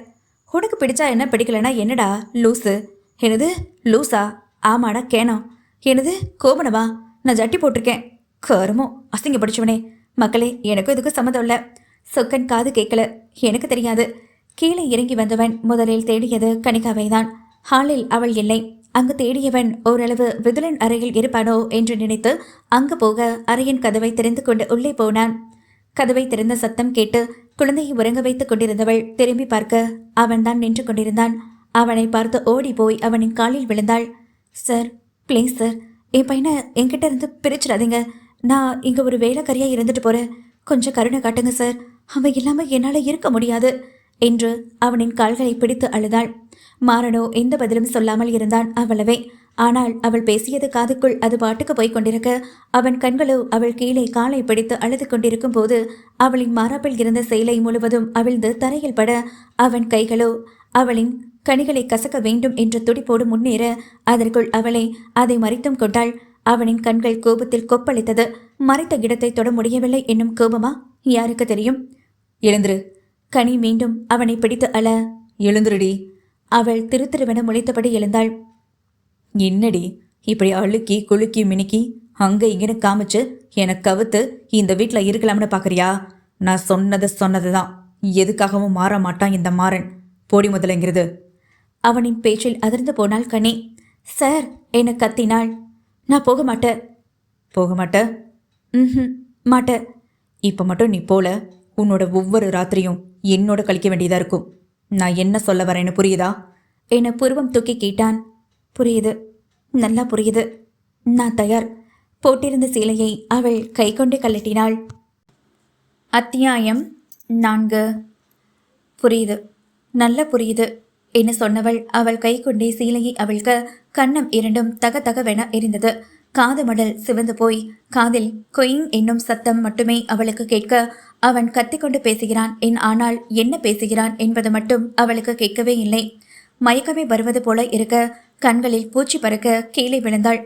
[SPEAKER 1] உனக்கு பிடிச்சா என்ன, பிடிக்கலனா என்னடா லூஸு? எனது லூஸா? ஆமாடா கேனம். எனது கோபனவா? நான் ஜட்டி போட்டிருக்கேன். கருமோ அசிங்க படிச்சவனே. மக்களே, எனக்கும் இதுக்கு சம்மதம் இல்லை. சொக்கன் காது கேட்கல, எனக்கு தெரியாது. கீழே இறங்கி வந்தவன் முதலில் தேடியது கணிகாவை தான். ஹாலில் அவள் இல்லை. அங்கு தேடியவன் ஓரளவு விதுலன் அறையில் இருப்பானோ என்று நினைத்து அங்கு போக அறையின் கதவை திறந்து கொண்டு உள்ளே போனான். கதவை திறந்த சத்தம் கேட்டு குழந்தையை உறங்க வைத்துக் கொண்டிருந்தவள் திரும்பி பார்க்க அவன்தான் நின்று கொண்டிருந்தான். அவனை பார்த்து ஓடி போய் அவனின் காலில் விழுந்தாள். சார், ப்ளீஸ் சார், என் பையனை என்கிட்ட இருந்து பிரிச்சிடாதீங்க. நான் இங்கே ஒரு வேலைக்காரியாக இருந்துட்டு போகிறேன். கொஞ்சம் கருணை காட்டுங்க சார். அவன் இல்லாமல் என்னால் இருக்க முடியாது என்று அவனின் கால்களை பிடித்து அழுதாள். மாறனோ எந்த பதிலும் சொல்லாமல் இருந்தான். அவ்வளவே. ஆனால் அவள் பேசியது காதுக்குள் அது பாட்டுக்கு போய்க் கொண்டிருக்க அவன் கண்களோ அவள் கீழே காலை பிடித்து அழுது கொண்டிருக்கும் போது அவளின் மாறாப்பில் இருந்த சேலை முழுவதும் அவிழ்ந்து தரையில் பட அவன் கைகளோ அவளின் கனிகளை கசக்க வேண்டும் என்ற துடிப்போடு முன்னேற அதற்குள் அவளை அதை மறைத்தும் கொண்டாள். அவனின் கண்கள் கோபத்தில் கொப்பளித்தது. மறைத்த இடத்தை தொட முடியவில்லை என்னும் கோபமா? யாருக்கு தெரியும்? எழுந்துரு. கனி மீண்டும் அவனை பிடித்து அழ. எழுந்துருடி. அவள் திருத்திருவென முளைத்தபடி எழுந்தாள். என்னடி இப்படி அழுக்கி குலுக்கி மினுக்கி அங்கே இங்கன்னு காமிச்சு எனக்கு கவுத்து இந்த வீட்டில் இருக்கலாம்னு பார்க்குறியா? நான் சொன்னது தான். எதுக்காகவும் மாற மாட்டான் இந்த மாறன். போடி முதலங்கிறது. அவனின் பேச்சில் அதிர்ந்து போனாள் கனி. சார் என கத்தினாள். நான் போக மாட்டேன். போக மாட்டேன்? மாட்டேன். இப்போ மட்டும் நீ போல உன்னோட ஒவ்வொரு ராத்திரியும் என்னோட கழிக்க வேண்டியதாக இருக்கும். நான் என்ன சொல்ல வரேன்னு புரியுதா என புருவம் தூக்கி கேட்டான். புரியுது, நல்லா புரியுது. நான் தயார். போட்டிருந்த சீலையை அவள் கை கொண்டே கழட்டினாள். அத்தியாயம் 4. புரியுது, நல்ல புரியுது என்று சொன்னவள் அவள் கை கொண்டே சீலையை அவிழ்க்க கன்னம் இரண்டும் தக தகவென எரிந்தது. காது மடல் சிவந்து போய் காதில் கொயிங் என்னும் சத்தம் மட்டுமே அவளுக்கு கேட்க அவன் கத்திக்கொண்டு பேசுகிறான். ஆனால் என்ன பேசுகிறான் என்பது மட்டும் அவளுக்கு கேட்கவே இல்லை. மயக்கமே வருவது போல இருக்க கண்களில் பூச்சி பறக்க கீழே விழுந்தாள்.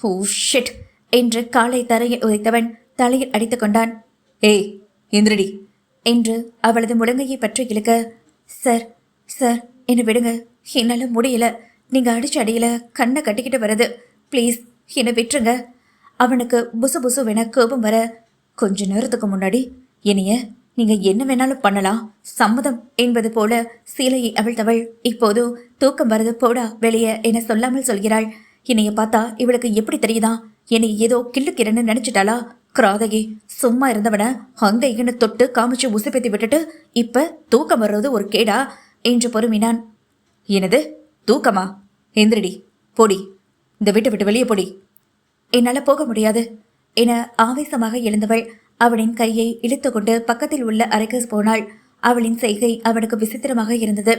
[SPEAKER 1] ஓ ஷிட் என்று காலை தரையில் உதைத்தவன் தலையில் அடித்து கொண்டான். ஏய் எந்திரடி என்று அவளது முழங்கையை பற்றி இழுக்க, சார் சார் என்னை விடுங்க, என்னால் முடியல. நீங்கள் அடிச்ச அடியில் கண்ணை கட்டிக்கிட்டு வருது. ப்ளீஸ் என்னை விட்டுருங்க. அவனுக்கு புசு புசுவென கோபம் வர, கொஞ்ச நேரத்துக்கு முன்னாடி என்னைய நீங்கள் என்ன வேணாலும் பண்ணலாம், சம்மதம் என்பது போல சீலையை அவிழ்த்தவள் இப்போது தூக்கம் வருது போடா வெளியே என சொல்லாமல் சொல்கிறாள். என்னைய பார்த்தா இவளுக்கு எப்படி தெரியுதா? என்னை ஏதோ கிள்ளுக்கிறன்னு நினைச்சிட்டாளா? கிராதகி. சும்மா இருந்தவன அங்க இங்கன்னு தொட்டு காமிச்சு உசுப்பேத்தி விட்டுட்டு இப்ப தூக்கம் வர்றது ஒரு கேடா என்று பொறுமினான். எனது தூக்கமா? எந்திரடி, போடி, இந்த வீட்டை விட்டு வெளியே போடி. என்னால் போக முடியாது என ஆவேசமாக எழுந்தவள் அவளின் கையை இழுத்து கொண்டு பக்கத்தில் உள்ள அறைக்கு போனாள். அவளின் செய்கை அவனுக்கு விசித்திரமாக இருந்தது.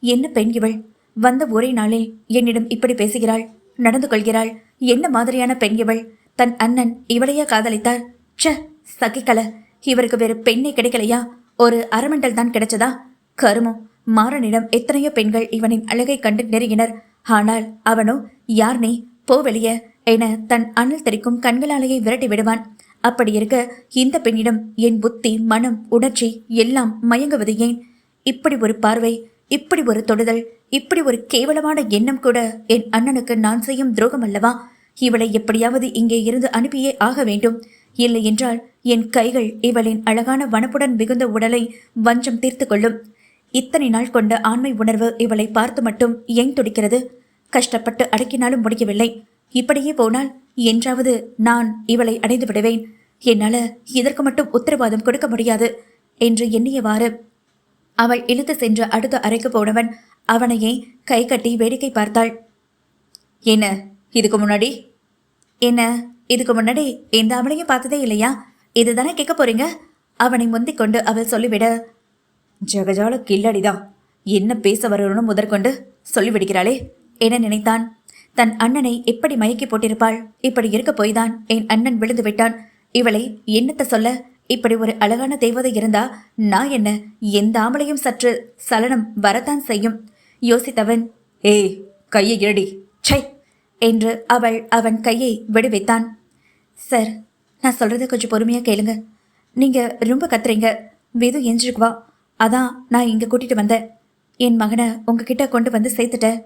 [SPEAKER 1] என்ன பெண் இவள்? வந்த ஒரே நாளில் என்னிடம் இப்படி பேசுகிறாள், நடந்து கொள்கிறாள். என்ன மாதிரியான பெண் இவள்? தன் அண்ணன் இவளையா காதலித்தார்? ச சகிக்கல. இவருக்கு வேறு பெண்ணே கிடைக்கலையா? ஒரு அரமண்டல் தான் கிடைச்சதா? கருமோ. மாறனிடம் எத்தனையோ பெண்கள் இவனின் அழகை கண்டு நெருங்கினர். ஆனால் அவனோ, யார் நீ, போ வெளிய என தன் அண்ணல் தெரிக்கும் கண்களாலேயே விரட்டி விடுவான். அப்படி இருக்க இந்த பெண்ணிடம் என் புத்தி, மனம், உணர்ச்சி எல்லாம் மயங்குவது ஏன்? இப்படி ஒரு பார்வை, இப்படி ஒரு தொடுதல், இப்படி ஒரு கேவலமான எண்ணம் கூட என் அண்ணனுக்கு நான் செய்யும் துரோகம் அல்லவா? இவளை எப்படியாவது இங்கே இருந்து அனுப்பியே ஆக வேண்டும். இல்லை என்றால் என் கைகள் இவளின் அழகான வனப்புடன் மிகுந்த உடலை வஞ்சம் தீர்த்து கொள்ளும். இத்தனை நாள் கொண்ட ஆண்மை உணர்வு இவளை பார்த்து மட்டும் ஏன் துடிக்கிறது? கஷ்டப்பட்டு அடக்கினாலும் முடியவில்லை. இப்படியே போனால் என்றாவது நான் இவளை அடைந்து விடுவேன். என்னால இதற்கு மட்டும் உத்தரவாதம் கொடுக்க முடியாது என்று எண்ணியவாறு அவள் இழுத்து சென்ற அடுத்த அறைக்கு போனவன் அவனையே கை கட்டி வேடிக்கை பார்த்தாள். என்ன இதுக்கு முன்னாடி எந்த அவளையும் பார்த்ததே இல்லையா? இதுதானே கேட்க போறீங்க? அவனை முந்திக் கொண்டு அவள் சொல்லிவிட,
[SPEAKER 2] ஜகஜால கில்லடிதான், என்ன பேச வரணும்னு முதற்கொண்டு சொல்லிவிடுகிறாளே
[SPEAKER 1] என நினைத்தான். தன் அண்ணனை எப்படி மயக்கி போட்டிருப்பாள்? இப்படி இருக்க போய்தான் என் அண்ணன் விழுந்து விட்டான். இவளை என்னத்த சொல்ல? இப்படி ஒரு அழகான தேவதை இருந்தா நான் என்ன, எந்த ஆம்பளையும் சற்று சலனம் வரத்தான் செய்யும். யோசித்தவன்,
[SPEAKER 2] ஏய் கையை இரடி
[SPEAKER 1] சை என்று அவன் கையை விடுவித்தான். சார், நான் சொல்றத கொஞ்சம் பொறுமையா கேளுங்க. நீங்க ரொம்ப கத்துறீங்க. வேது எஞ்சிருக்குவா, அதான் நான் இங்க கூட்டிட்டு வந்தேன். என் மகனை உங்ககிட்ட கொண்டு வந்து சேர்த்துட்டேன்.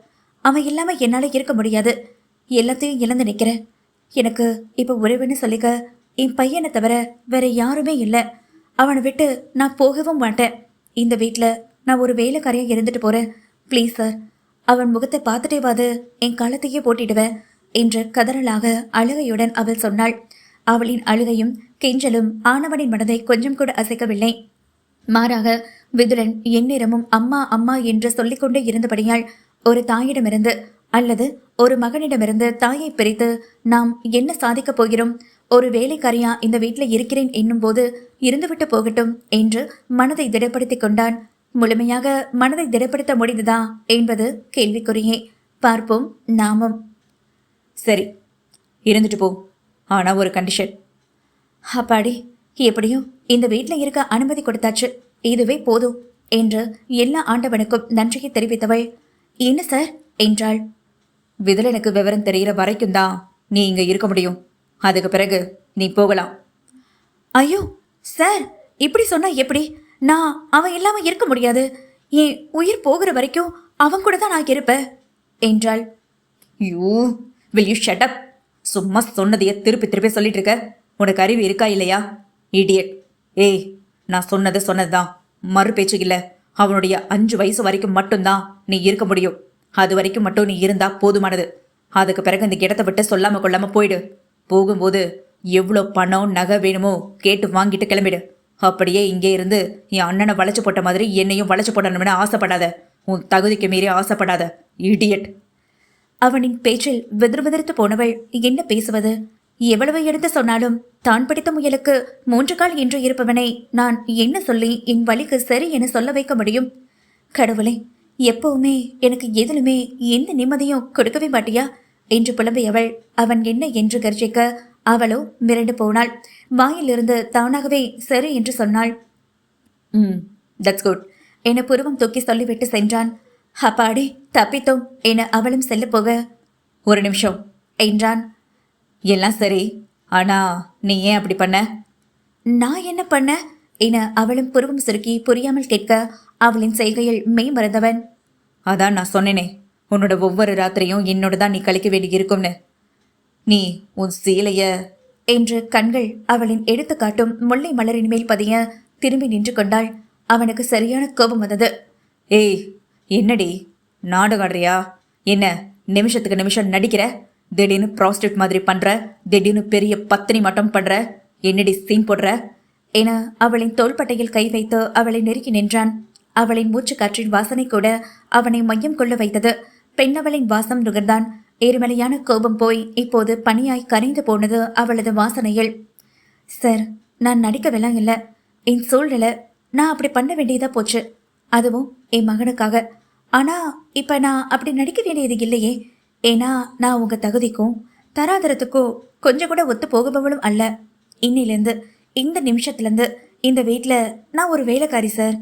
[SPEAKER 1] அவன் இல்லாம என்னால இருக்க முடியாது. எல்லாத்தையும் இழந்து நிக்கிறேன். எனக்கு இப்ப உறவுன்னு சொல்லிக்க என் பையனை தவிர வேற யாருமே இல்லை. அவனை விட்டு நான் போகவும் மாட்டேன். இந்த வீட்டில் நான் ஒரு வேலைக்காரியாக இருந்துட்டு போறேன். ப்ளீஸ் சார், அவன் முகத்தை பார்த்துட்டேவாது என் காலத்தையே போட்டிடுவேன் என்று கதறலாக அழுகையுடன் அவள் சொன்னாள். அவளின் அழுகையும் கெஞ்சலும் ஆனவனின் மனதை கொஞ்சம் கூட அசைக்கவில்லை. மாறாக விதுரன் எந்நேரமும் அம்மா அம்மா என்று சொல்லிக்கொண்டே இருந்தபடியால் ஒரு தாயிடமிருந்து அல்லது ஒரு மகனிடமிருந்து தாயை பிரித்து நாம் என்ன சாதிக்கப் போகிறோம்? ஒரு வேலைக்காரியா இந்த வீட்டில் இருக்கிறேன் என்னும் போது இருந்துவிட்டு போகட்டும் என்று மனதை திடப்படுத்திக் கொண்டான். முழுமையாக மனதை திடப்படுத்த முடிந்ததா என்பது கேள்விக்குறியே. பார்ப்போம் நாமும்.
[SPEAKER 2] சரி, இருந்துட்டு போ. ஆனா ஒரு கண்டிஷன்.
[SPEAKER 1] அப்பாடி, எப்படியும் இந்த வீட்டில் இருக்க அனுமதி கொடுத்தாச்சு, இதுவே போதும் என்று எல்லா ஆண்டவனுக்கும் நன்றியை தெரிவித்தவள், என்ன சார் என்றாள்.
[SPEAKER 2] விதுலனுக்கு விவரம் தெரிகிற வரைக்கும் தான் நீ இங்க இருக்க முடியும். அதுக்கு பிறகு நீ போகலாம்.
[SPEAKER 1] ஐயோ சார், இப்படி சொன்னா எப்படி? நான் அவன் இல்லாம இருக்க முடியாது. என் உயிர் போகிற வரைக்கும் அவன் கூட தான் நான் இருப்பேன் என்றாள்.
[SPEAKER 2] You will you shut up? சும்மா சொன்னதையே திருப்பி திருப்பி சொல்லிட்டு இருக்க. உனக்கு அறிவு இருக்கா இல்லையா? இடியட். ஏய், நான் சொன்னது சொன்னதுதான், மறு பேச்சு இல்லை. அவனுடைய 5 வயசு வரைக்கும் மட்டும்தான் நீ இருக்க முடியும். அது வரைக்கும் மட்டும் நீ இருந்தா போதுமானது. அதுக்கு பிறகு இந்த இடத்த விட்டு சொல்லாம கொள்ளாம போயிடு. போகும்போது எவ்வளோ பணம் நகை வேணுமோ கேட்டு வாங்கிட்டு கிளம்பிடு. அப்படியே இங்கே இருந்து என் அண்ணனை வளைச்சு போட்ட மாதிரி என்னையும் வளைச்சு போடணும்னு ஆசைப்படாத. உன் தகுதிக்கு மீறி ஆசைப்படாத, இடியட்.
[SPEAKER 1] அவனின் பேச்சில் விதிர்விதிர்த்து போனவள் என்ன பேசுவது? எவ்வளவு எடுத்து சொன்னாலும் தான் பிடித்த முயலுக்கு 3 கால் என்று இருப்பவனை நான் என்ன சொல்லி என் வழிக்கு சரி என சொல்ல வைக்க முடியும்? கடவுளே, எப்பவுமே எனக்கு எதிலுமே எந்த நிம்மதியும் கொடுக்கவே மாட்டியா என்று புலம்பியவள் அவன் என்ன என்று கர்ஜிக்க அவளோ மிரண்டு போனாள். வாயிலிருந்து தானாகவே சரி என்று சொன்னாள்.
[SPEAKER 2] தட்ஸ் குட்
[SPEAKER 1] என புருவம் தூக்கி சொல்லிவிட்டு சென்றான். அப்பாடி, தப்பித்தோம் என அவளும் செல்ல போக,
[SPEAKER 2] ஒரு நிமிஷம்
[SPEAKER 1] என்றான்.
[SPEAKER 2] எல்லாம் சரி, ஆனா நீ ஏன் அப்படி பண்ண?
[SPEAKER 1] நான் என்ன பண்ண என அவளும் புருவம் சுருக்கி புரியாமல் கேட்க அவளின் செய்கையில் மெய் மறந்தவன்,
[SPEAKER 2] அதான் நான் சொன்னேனே, உன்னோட ஒவ்வொரு ராத்திரியும் என்னோட தான் நீ கழிக்க வேண்டி இருக்கும்னு. நீ உன் சீலைய
[SPEAKER 1] என்று கண்கள் அவளின் எடுத்து காட்டும் முல்லை மலரின் மேல் பதிய திரும்பி நின்று கொண்டாள். அவனுக்கு சரியான கோபம் வந்தது.
[SPEAKER 2] ஏய், என்னடி நாடகம் ஆடுறியா? என்ன நிமிஷத்துக்கு நிமிஷம் நடிக்கிற? திடீர்னு ப்ராஸ்டியூட் மாதிரி பண்ற, திடீர்னு பெரிய பத்தினி மட்டும் பண்ற, என்னடி சீன் போடுற
[SPEAKER 1] என அவளின் தோள்பட்டையில் கை வைத்து அவளை நெருக்கி நின்றான். அவளின் மூச்சு காற்றின் வாசனை கூட அவனை மையம் கொள்ள வைத்தது. பெண்ணவளின் வாசம் நுகர்ந்தான். எரிமலையான கோபம் போய் இப்போது பனியாய் கரைந்து போனது அவளது வாசனையில். சார், நான் நடிக்கவெல்லாம் இல்லை. என் சூழ்நிலை, நான் அப்படி பண்ண வேண்டியதா போச்சு. அதுவும் என் மகனுக்காக. ஆனா இப்ப நான் அப்படி நடிக்க வேண்டியது இல்லையே. ஏன்னா நான் உங்க தகுதிக்கும் தராதரத்துக்கும் கொஞ்சம் கூட ஒத்து போகுபவளும் அல்ல. இன்னிலேருந்து, இந்த நிமிஷத்துலேருந்து இந்த வீட்டில் நான் ஒரு வேலைக்காரி சார்.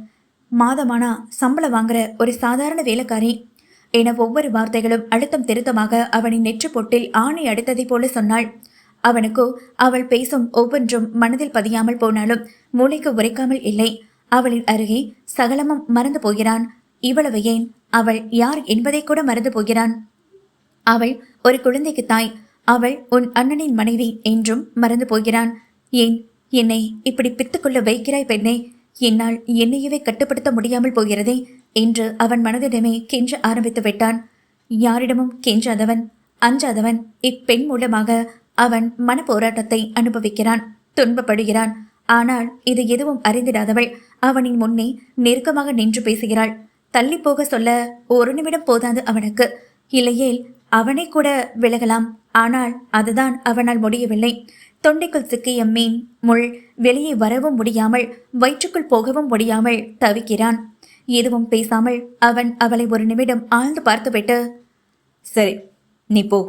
[SPEAKER 1] மாதமானா சம்பளம் வாங்குற ஒரு சாதாரண வேலைக்காரி என ஒவ்வொரு வார்த்தைகளும் அழுத்தம் திருத்தமாக அவனின் நெற்று பொட்டில் ஆணை அடித்ததை போல சொன்னாள். அவனுக்கோ அவள் பேசும் ஒவ்வொன்றும் மனதில் பதியாமல் போனாலும் மூளைக்கு உரைக்காமல் இல்லை. அவளின் அருகே சகலமும் மறந்து போகிறான். இவ்வளவு ஏன், அவள் யார் என்பதை கூட மறந்து போகிறான். அவள் ஒரு குழந்தைக்கு தாய், அவள் உன் அண்ணனின் மனைவி என்றும் மறந்து போகிறான். ஏன் என்னை இப்படி பித்துக்குள்ள வைக்கிறாய் பெண்ணே? என்னால் என்னையவே கட்டுப்படுத்த முடியாமல் போகிறதே என்று அவன் மனதிடமே கெஞ்ச ஆரம்பித்து விட்டான். யாரிடமும் கெஞ்சாதவன், அஞ்சாதவன் இப்பெண் மூலமாக அவன் மன போராட்டத்தை அனுபவிக்கிறான், துன்பப்படுகிறான். ஆனால் இது எதுவும் அறிந்திடாதவள் அவனின் முன்னே நெருக்கமாக நின்று பேசுகிறாள். தள்ளி போக சொல்ல ஒரு நிமிடம் போதாது அவனுக்கு. இல்லையேல் அவனை கூட விலகலாம். ஆனால் அதுதான் அவனால் முடியவில்லை. தொண்டைக்குள் சிக்கிய மீன் முள் வெளியே வரவும் முடியாமல் வயிற்றுக்குள் போகவும் முடியாமல் தவிக்கிறான். எதுவும் பேசாமல் அவன் அவளை ஒரு நிமிடம் ஆழ்ந்து பார்த்துவிட்டு,
[SPEAKER 2] சரி நீ போ,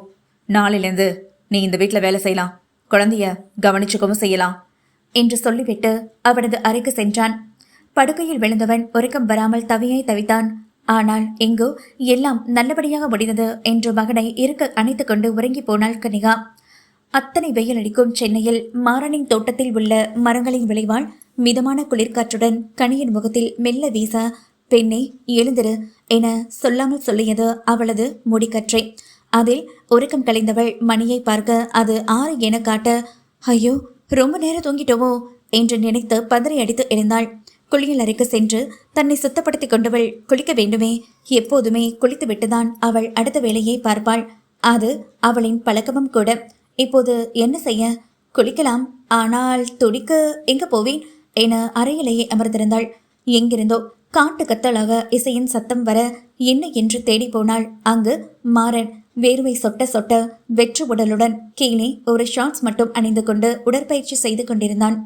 [SPEAKER 2] நாளையிலேருந்து நீ இந்த வீட்டில் வேலை செய்யலாம், குழந்தைய கவனிச்சுக்கவும் செய்யலாம்
[SPEAKER 1] என்று சொல்லிவிட்டு அவனது அறைக்கு சென்றான். படுக்கையில் விழுந்தவன் உறக்கம் வராமல் தவியாய் தவித்தான். ஆனால் எங்கோ எல்லாம் நல்லபடியாக முடிந்தது என்று மகனை இருக்க அணைத்துக் கொண்டு உறங்கி போனாள் கனிகா. அத்தனை வெயில் அடிக்கும் சென்னையில் மாறனின் தோட்டத்தில் உள்ள மரங்களின் விளைவால் மிதமான குளிர்காற்றுடன் கனியின் முகத்தில் மெல்ல வீச, பெண்ணே எழுந்திரு என சொல்லாமல் சொல்லியது அவளது முடிக்கற்றை. அதில் உறக்கம் கலைந்தவள் மணியை பார்க்க அது 6 என காட்ட, ஐயோ ரொம்ப நேரம் தூங்கிட்டோமோ என்று நினைத்து பதறி அடித்து எழுந்தாள். குளியல் அறைக்கு சென்று தன்னை சுத்தப்படுத்தி கொண்டவள் குளிக்க வேண்டுமே. எப்போதுமே குளித்து விட்டுதான் அவள் அடுத்த வேலையை பார்ப்பாள். அது அவளின் பழக்கமும் கூட. இப்போது என்ன செய்ய? குளிக்கலாம், ஆனால் துடிக்க எங்க போவேன் என அறையிலேயே அமர்ந்திருந்தாள். எங்கிருந்தோ காட்டு கத்தலாக இசையின் சத்தம் வர என்ன என்று தேடி போனாள். அங்கு மாறன் வேர்வை சொட்ட சொட்ட வெற்று உடலுடன் கீழே ஒரு ஷார்ட்ஸ் மட்டும் அணிந்து கொண்டு உடற்பயிற்சி செய்து கொண்டிருந்தான்.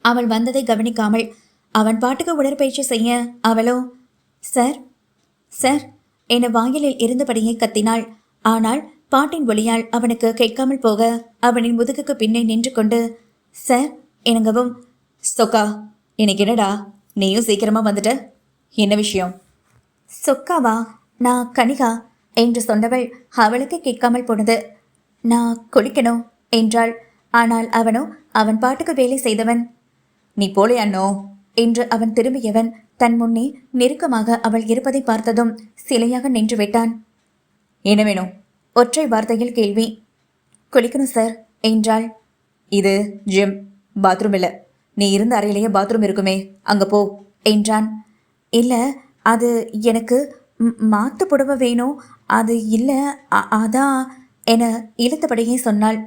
[SPEAKER 1] அவள் வந்ததை கவனிக்காமல் அவன் பாட்டுக்கு உடற்பயிற்சி செய்ய அவளோ சார் சார் என வாயிலில் இருந்தபடியே கத்தினாள். ஆனால் பாட்டின் ஒளியால் அவனுக்கு கேட்காமல் போக அவனின் முதுகுக்கு பின்னே நின்று கொண்டு, சார் எனங்கவும்.
[SPEAKER 2] சொக்கா, இன்னைக்கு என்னடா நீயும் சீக்கிரமா வந்துட்ட, என்ன விஷயம்?
[SPEAKER 1] சொக்காவா? நான் கனிகா என்று சொன்னவள் அவளுக்கு கேட்காமல் போனது. நான் குளிக்கணும் என்றாள். ஆனால் அவனோ அவன் பாட்டுக்கு வேலை செய்தவன்.
[SPEAKER 2] நீ போலே அண்ணோ
[SPEAKER 1] என்று அவன் திரும்பியவன் தன் முன்னே நெருக்கமாக அவள் இருப்பதை பார்த்ததும் சிலையாக நின்று விட்டான்.
[SPEAKER 2] என்ன வேணும்?
[SPEAKER 1] ஒற்றை வார்த்தையில் கேள்வி. குளிக்கணும் சார் என்றாள்.
[SPEAKER 2] இது ஜிம், பாத்ரூம் இல்லை. நீ இருந்த அறையிலேயே பாத்ரூம் இருக்குமே, அங்க போ
[SPEAKER 1] என்றான். இல்லை, அது எனக்கு மாத்து புடவை வேணும், அது இல்லை அதான் என இழுத்தபடியே சொன்னாள்.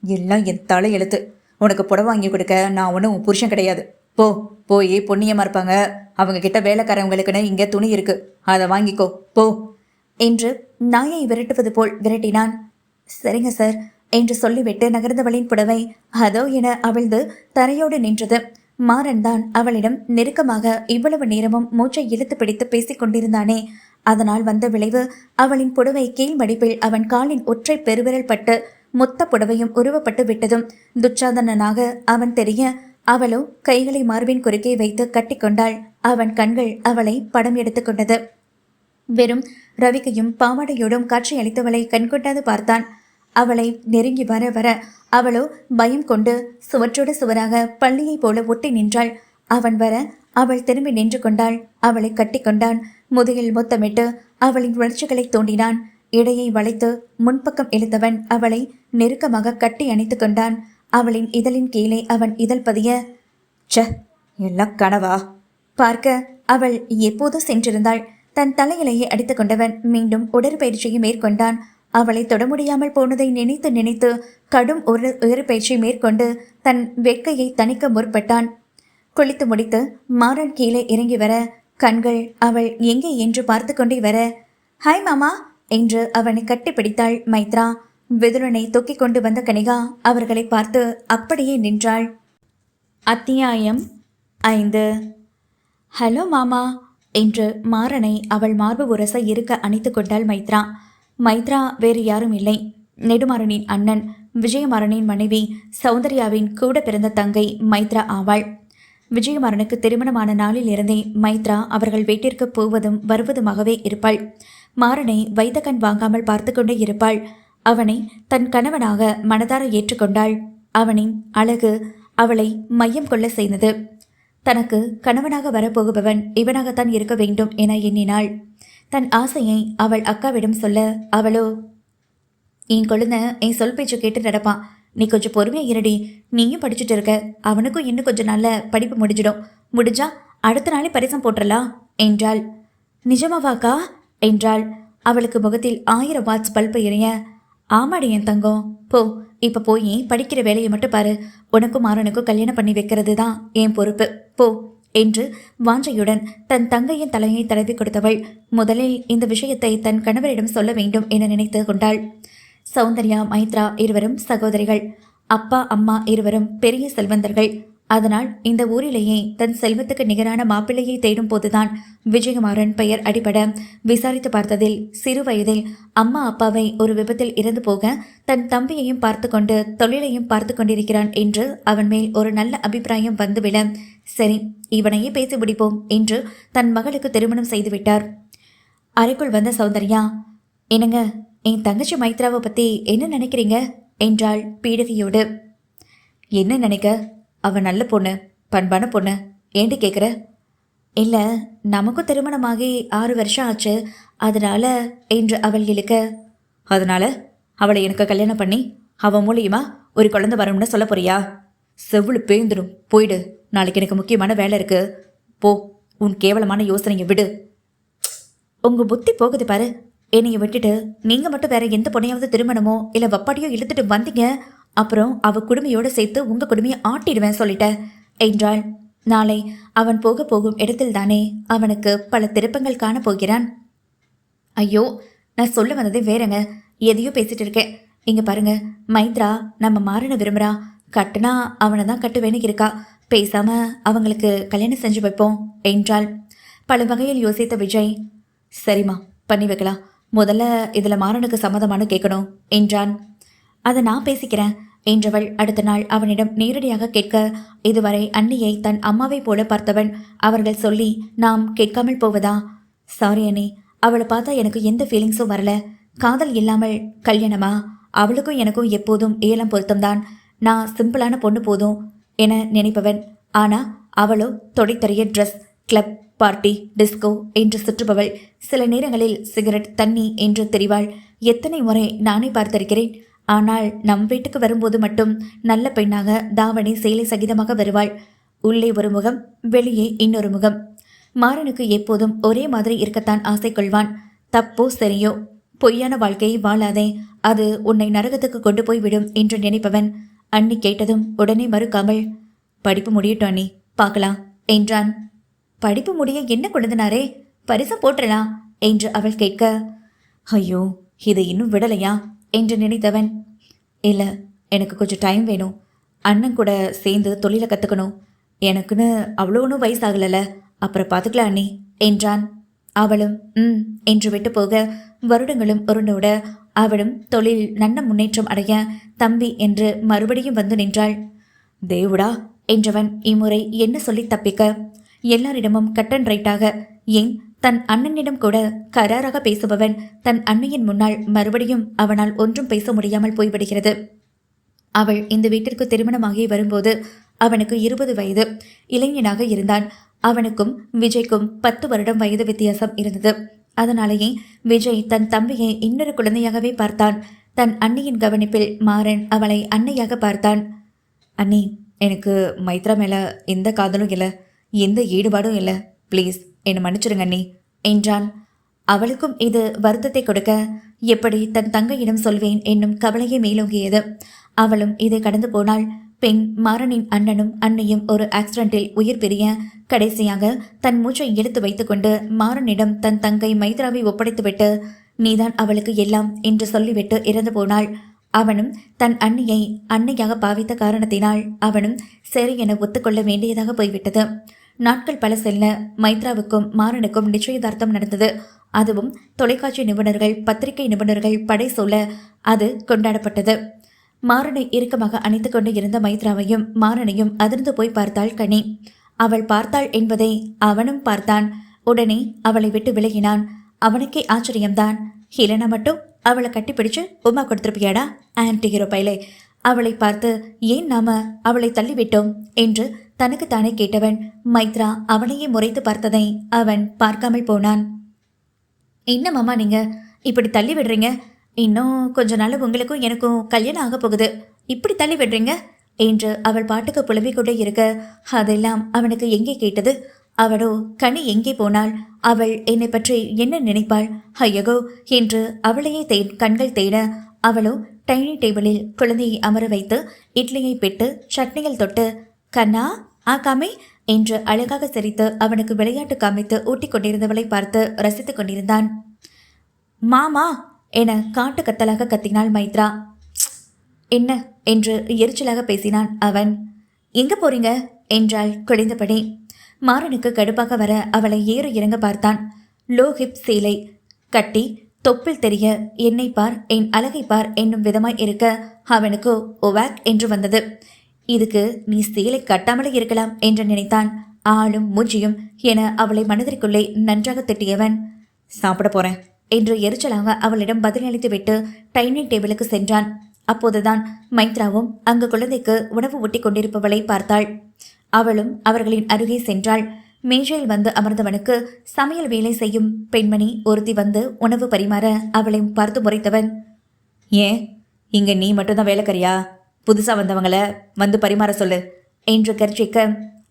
[SPEAKER 2] எல்லாம் என் தலை எழுத்து. உனக்கு புடவை வாங்கி கொடுக்க நான் ஒன்றும் உன் புருஷன் கிடையாது. போ, போய் பொன்னியமாக இருப்பாங்க, அவங்க கிட்ட வேலைக்காரவங்களுக்குன்னு இங்கே துணி இருக்கு, அதை வாங்கிக்கோ போ
[SPEAKER 1] என்று நாயை விரட்டுவது போல் விரட்டினான். சரிங்க சார் என்று சொல்லிவிட்டு நகர்ந்தவளின் புடவை அதோ என அவிழ்ந்து தரையோடு நின்றது. மாறன் தான் அவளிடம் நெருக்கமாக இவ்வளவு நேரமும் மூச்சை இழுத்து பிடித்து பேசிக் கொண்டிருந்தானே. அதனால் வந்த விளைவு அவளின் புடவை கீழ் மடிப்பில் அவன் காலின் ஒற்றை பெருவிரல் பட்டு மொத்த புடவையும் உருவப்பட்டு விட்டதும் துச்சாதனனாக அவன் தெரிய, அவளோ கைகளை மார்பின் குறுக்கே வைத்து கட்டிக்கொண்டாள். அவன் கண்கள் அவளை படம் எடுத்துக்கொண்டது. வெறும் ரவிக்கையும் பாவாடையோடும் காட்சி அளித்தவளை கண்கொட்டாது பார்த்தான். அவளை நெருங்கி வர வர அவளோ பயம் கொண்டு சுவற்றோடு சுவராக பள்ளியைப் போல ஒட்டி நின்றாள். அவன் வர அவள் திரும்பி நின்று கொண்டாள். அவளை கட்டி கொண்டான். முதுகில் முத்தமிட்டு அவளின் உணர்ச்சிகளை தூண்டினான். இடையை வளைத்து முன்பக்கம் இழுத்தவன் அவளை நெருக்கமாக கட்டி அணைத்து கொண்டான். அவளின் இதழின் கீழே அவன் இதழ் பதிய,
[SPEAKER 2] ச எல்லாம் கனவா?
[SPEAKER 1] பார்க்க அவள் எப்போதோ சென்றிருந்தாள். தன் தலையிலேயே அடித்து கொண்டவன் மீண்டும் உடற்பயிற்சியை மேற்கொண்டான். அவளை தொட முடியாமல் போனதை நினைத்து நினைத்து கடும் ஒரு உடற்பயிற்சி மேற்கொண்டு தன் வேட்கையை தணிக்க முற்பட்டான். குளித்து முடித்து மாறன் கீழே இறங்கி வர கண்கள் அவள் எங்கே என்று பார்த்து கொண்டே வர, ஹாய் மாமா என்று அவனை கட்டிப்பிடித்தாள் மைத்ரா. விதுரனை தூக்கி கொண்டு வந்த கனிகா அவர்களை பார்த்து அப்படியே நின்றாள். அத்தியாயம் 5. ஹலோ மாமா என்று மாறனை அவள் மார்பு உரச இருக்க அணைத்து கொண்டாள் மைத்ரா. மைத்ரா வேறு யாரும் இல்லை, நெடுமாறனின் அண்ணன் விஜயமாறனின் மனைவி சௌந்தர்யாவின் கூட பிறந்த தங்கை மைத்ரா ஆவாள். விஜயமாறனுக்கு திருமணமான நாளில் இருந்தே மைத்ரா அவர்கள் வீட்டிற்கு போவதும் வருவதுமாகவே இருப்பாள். மாறனை வைத்த கண் வாங்காமல் பார்த்து கொண்டே இருப்பாள். அவனை தன் கணவனாக மனதார ஏற்றுக்கொண்டாள். அவனின் அழகு அவளை மையம் கொள்ள செய்தது. தனக்கு கணவனாக வரப்போகுபவன் இவனாகத்தான் இருக்க வேண்டும் என எண்ணினாள். தன் ஆசையை அவள் அக்காவிடம் சொல்ல அவளோ, என் கொழுந்த என் சொல் பேச்சு கேட்டு நடப்பான், நீ கொஞ்சம் பொறுமையா இருடி. நீயும் படிச்சுட்டு இருக்க, அவனுக்கும் இன்னும் கொஞ்சம் நாள்ல படிப்பு முடிஞ்சிடும். முடிஞ்சா அடுத்த நாளே பரிசம் போட்டுறலாம் என்றாள். நிஜமாவாக்கா என்றாள். அவளுக்கு முகத்தில் 1000 வாட்ஸ் பல்பு எரிய. ஆமாடி என் தங்கம், போ இப்ப போய் படிக்கிற வேலையை மட்டும் பாரு. உனக்கும் மாறனுக்கும் கல்யாணம் பண்ணி வைக்கிறது தான் என் பொறுப்பு, போ என்று வாஞ்சையுடன் தன் தங்கையின் தலையை தடவி கொடுத்தவள் முதலில் இந்த விஷயத்தை தன் கணவரிடம் சொல்ல வேண்டும் என நினைத்து கொண்டாள். சௌந்தர்யா, மைத்ரா இருவரும் சகோதரிகள். அப்பா அம்மா இருவரும் பெரிய செல்வந்தர்கள். அதனால் இந்த ஊரிலேயே தன் செல்வத்துக்கு நிகரான மாப்பிள்ளையை தேடும் போதுதான் விஜயகுமாரன் பெயர் அடிபட விசாரித்து பார்த்ததில் சிறு வயதில் அம்மா அப்பாவை ஒரு விபத்தில் இறந்து போக தன் தம்பியையும் பார்த்து கொண்டு தொழிலையும் பார்த்து கொண்டிருக்கிறான் என்று அவன் மேல் ஒரு நல்ல அபிப்பிராயம் வந்துவிட, சரி இவனையே பேசி முடிப்போம் என்று தன் மகளுக்கு திருமணம் செய்துவிட்டார். அறைக்குள் வந்த சௌந்தர்யா, என்னங்க என் தங்கச்சி மைத்ராவை பற்றி என்ன நினைக்கிறீங்க என்றாள் பீடகையோடு. என்ன நினைக்க? அவன் நல்ல பொண்ணு, பண்பான பொண்ணு. ஏண்டி கேட்குற? இல்லை, நமக்கும் திருமணமாகி 6 வருஷம் ஆச்சு, அதனால என்று அவள் இழுக்க. அதனால அவளை எனக்கு கல்யாணம் பண்ணி அவன் மூலியமா ஒரு குழந்தை வரணும்னு சொல்ல போறியா? செவ்வளு பேந்துடும், போயிடு. நாளைக்கு எனக்கு முக்கியமான வேலை இருக்கு, போ. உன் கேவலமான யோசனையை விடு. உங்கள் புத்தி போகுது பாரு. என்னையை விட்டுட்டு நீங்கள் மட்டும் வேற எந்த பொண்ணையாவது திருமணமோ இல்லை வப்பாட்டியோ இழுத்துட்டு வந்தீங்க, அப்புறம் அவ குடுமையோடு சேர்த்து உங்கள் குடுமையை ஆட்டிடுவேன் சொல்லிட்டேன் என்றாள். நாளை அவன் போக போகும் இடத்தில் தானே அவனுக்கு பல திருப்பங்கள் காண போகிறான். ஐயோ, நான் சொல்ல வந்ததே வேறங்க, எதையோ பேசிட்டு இருக்கேன். இங்க பாருங்க, மைத்ரா நம்ம மாறனை விரும்புறா. கட்டுனா அவனை தான் கட்டுவேன்னு இருக்கா. பேசாம அவங்களுக்கு கல்யாணம் செஞ்சு வைப்போம் என்றாள். பல வகையில் யோசித்த விஜய், சரிம்மா பண்ணி வைக்கலாம், முதல்ல இதில் மாறனுக்கு சம்மதமானு கேட்கணும் என்றான். அதை நான் பேசிக்கிறேன் என்றவள் அடுத்த நாள் அவனிடம் நேரடியாக கேட்க, இதுவரை அண்ணியை தன் அம்மாவை போல பார்த்தவன் அவர்கள் சொல்லி நாம் கேட்காமல் போவதா? சாரி அண்ணி, அவளை பார்த்தா எனக்கு எந்த ஃபீலிங்ஸும் வரல. காதல் இல்லாமல் கல்யாணமா? அவளுக்கும் எனக்கும் எப்போதும் ஏலம் பொருத்தம்தான். நான் சிம்பிளான பொண்ணு போதும் என நினைப்பவன். ஆனால் அவளோ தொடைத்தறிய ட்ரெஸ், கிளப், பார்ட்டி, டிஸ்கோ என்று சுற்றுபவள். சில நேரங்களில் சிகரெட், தண்ணி என்று தெரிவாள். எத்தனை முறை நானே பார்த்திருக்கிறேன். ஆனால் நம் வீட்டுக்கு வரும்போது மட்டும் நல்ல பெண்ணாக தாவணி சேலை சகிதமாக வருவாள். உள்ளே ஒரு முகம், வெளியே இன்னொரு முகம். மாறனுக்கு எப்போதும் ஒரே மாதிரி இருக்கத்தான் ஆசை கொள்வான். தப்போ சரியோ, பொய்யான வாழ்க்கையை வாழாதே, அது உன்னை நரகத்துக்கு கொண்டு போய் விடும் என்று நினைப்பவன். அண்ணி கேட்டதும் உடனே மறுக்காமல், படிப்பு முடியட்டும் அண்ணி, பார்க்கலாம் என்றான். படிப்பு முடிய என்ன கொழுந்தனாரே, பரிசம் போட்டுறலாம் என்று அவள் கேட்க, ஐயோ இது இன்னும் விடலையா என்று நினைத்தவன், இல்லை எனக்கு கொஞ்சம் டைம் வேணும், அண்ணன் கூட சேர்ந்து தொழிலை கற்றுக்கணும், எனக்குன்னு அவ்வளோ ஒன்றும் வயசாகலை, அப்புறம் பார்த்துக்கலாம் அண்ணி என்றான். அவளும் என்று விட்டு போக வருடங்களும் உருண்டோட அவளும் தொழில் நல்ல முன்னேற்றம் அடைய தம்பி என்று மறுபடியும் வந்து நின்றாள். தேவுடா என்றவன் இம்முறை என்ன சொல்லி தப்பிக்க? எல்லாரிடமும் கட் அண்ட் ரைட்டாக, ஏன் தன் அண்ணனிடம் கூட கராராக பேசுபவன் தன் அண்ணியின் முன்னால் மறுபடியும் அவனால் ஒன்றும் பேச முடியாமல் போய்விடுகிறது. அவள் இந்த வீட்டிற்கு திருமணமாகி வரும்போது அவனுக்கு 20 வயது, இளைஞனாக இருந்தான். அவனுக்கும் விஜய்க்கும் 10 வருடம் வயது வித்தியாசம் இருந்தது. அதனாலேயே விஜய் தன் தம்பியை இன்னொரு குழந்தையாகவே பார்த்தான். தன் அண்ணியின் கவனிப்பில் மாறன் அவளை அன்னையாக பார்த்தான். அண்ணி, எனக்கு மைத்ரா மேலே எந்த காதலும் இல்லை, எந்த ஈடுபாடும் இல்லை, ப்ளீஸ் என்னை மன்னிச்சிடுங்க அண்ணி என்றான். அவளுக்கும் இது வருத்தத்தை கொடுக்க, எப்படி தன் தங்கையிடம் சொல்வேன் என்னும் கவலையை மேலோங்கியது. அவளும் இதை கடந்து போனாள். பெண் மாறனின் அண்ணனும் அன்னையும் ஒரு ஆக்சிடென்ட்டில் உயிர் பிரிய கடைசியாக தன் மூச்சை இழுத்து வைத்துக்கொண்டு மாறனிடம் தன் தங்கை மைத்ராவை ஒப்படைத்துவிட்டு, நீதான் அவளுக்கு எல்லாம் என்று சொல்லிவிட்டு இறந்து போனாள். அவனும் தன் அண்ணியை அன்னையாக பாவித்த காரணத்தினால் அவனும் சரி என ஒத்துக்கொள்ள வேண்டியதாக போய்விட்டது. நாட்கள் பல செல்ல மைத்ராவுக்கும் மாறனுக்கும் நிச்சயதார்த்தம் நடந்தது. அதுவும் தொலைக்காட்சி நிபுணர்கள், பத்திரிகை நிபுணர்கள் படை சொல்ல அது கொண்டாடப்பட்டது. மாறனை இறுக்கமாக அணைத்து கொண்டு இருந்த மைத்ராவையும் மாறனையும் அதிர்ந்து போய் பார்த்தாள் கனி. அவள் பார்த்தாள் என்பதை அவனும் பார்த்தான். உடனே அவளை விட்டு விலகினான். அவனுக்கே ஆச்சரியம்தான். இல்லைனா மட்டும் அவளை கட்டிப்பிடிச்சு உமா கொடுத்துருப்பியாடா ஆன்டி ஹீரோ பைலே. அவளை பார்த்து ஏன் நாம அவளை தள்ளிவிட்டோம் என்று தனக்குத்தானே கேட்டவன் மைத்ரா அவனையே முறைத்து பார்த்ததை அவன் பார்க்காமல் போனான். என்ன மாமா நீங்க இப்படி தள்ளி விடுறீங்க? இன்னும் கொஞ்ச நாள் உங்களுக்கும் எனக்கும் கல்யாணம் ஆக போகுது. இப்படி தள்ளி விடுறீங்க என்று அவள் பாட்டுக்கு புலம்பிக் கொண்டே இருக்க அதெல்லாம் அவனுக்கு எங்கே கேட்டது? அவளோ கனி எங்கே போனாள்? அவள் என்னை பற்றி என்ன நினைப்பாள்? ஐயகோ என்று அவளையே கண்கள் தேட அவளோ டைனிங் டேபிளில் குழந்தையை அமர வைத்து இட்லியை பிட்டு சட்னியில் தொட்டு கண்ணா காமி என்று அழகாக சிரித்து அவனுக்கு விளையாட்டு காமித்து ஊட்டிக் கொண்டிருந்தவளை பார்த்து ரசித்துக் கொண்டிருந்தான். மாமா என காட்டு கத்தலாக கத்தினாள் மைத்ரா. என்ன என்று எரிச்சலாக பேசினான் அவன். எங்க போறீங்க என்றாள் குறைந்தபடி. மாறனுக்கு கடுப்பாக வர அவளை ஏறு இறங்க பார்த்தான். லோ ஹிப் சேலை கட்டி தொப்பில் தெரிய என்னை பார் என் அழகை பார் என்னும் விதமாய் இருக்க அவனுக்கு ஒவாக் என்று வந்தது. இதுக்கு நீ சேலை கட்டாமலே இருக்கலாம் என்று நினைத்தான். ஆளும் மூஞ்சியும் என அவளை மனதிற்குள்ளே நன்றாக திட்டியவன் சாப்பிட போறேன் என்று எரிச்சலாக அவளிடம் பதிலளித்து விட்டு டைனிங் டேபிளுக்கு சென்றான். அப்போதுதான் மைத்ராவும் அங்கு குழந்தைக்கு உணவு ஊட்டி கொண்டிருப்பவளை பார்த்தாள். அவளும் அவர்களின் அருகே சென்றாள். மேஜையில் வந்து அமர்ந்தவனுக்கு சமையல் வேலை செய்யும் பெண்மணி ஒருத்தி வந்து உணவு பரிமாற அவளை பார்த்து முறைத்தவன், ஏன் இங்க நீ மட்டும்தான் வேலைக்காரியா? புதுசா வந்தவங்கள வந்து பரிமாற சொல்லு என்று கர்ஜிக்க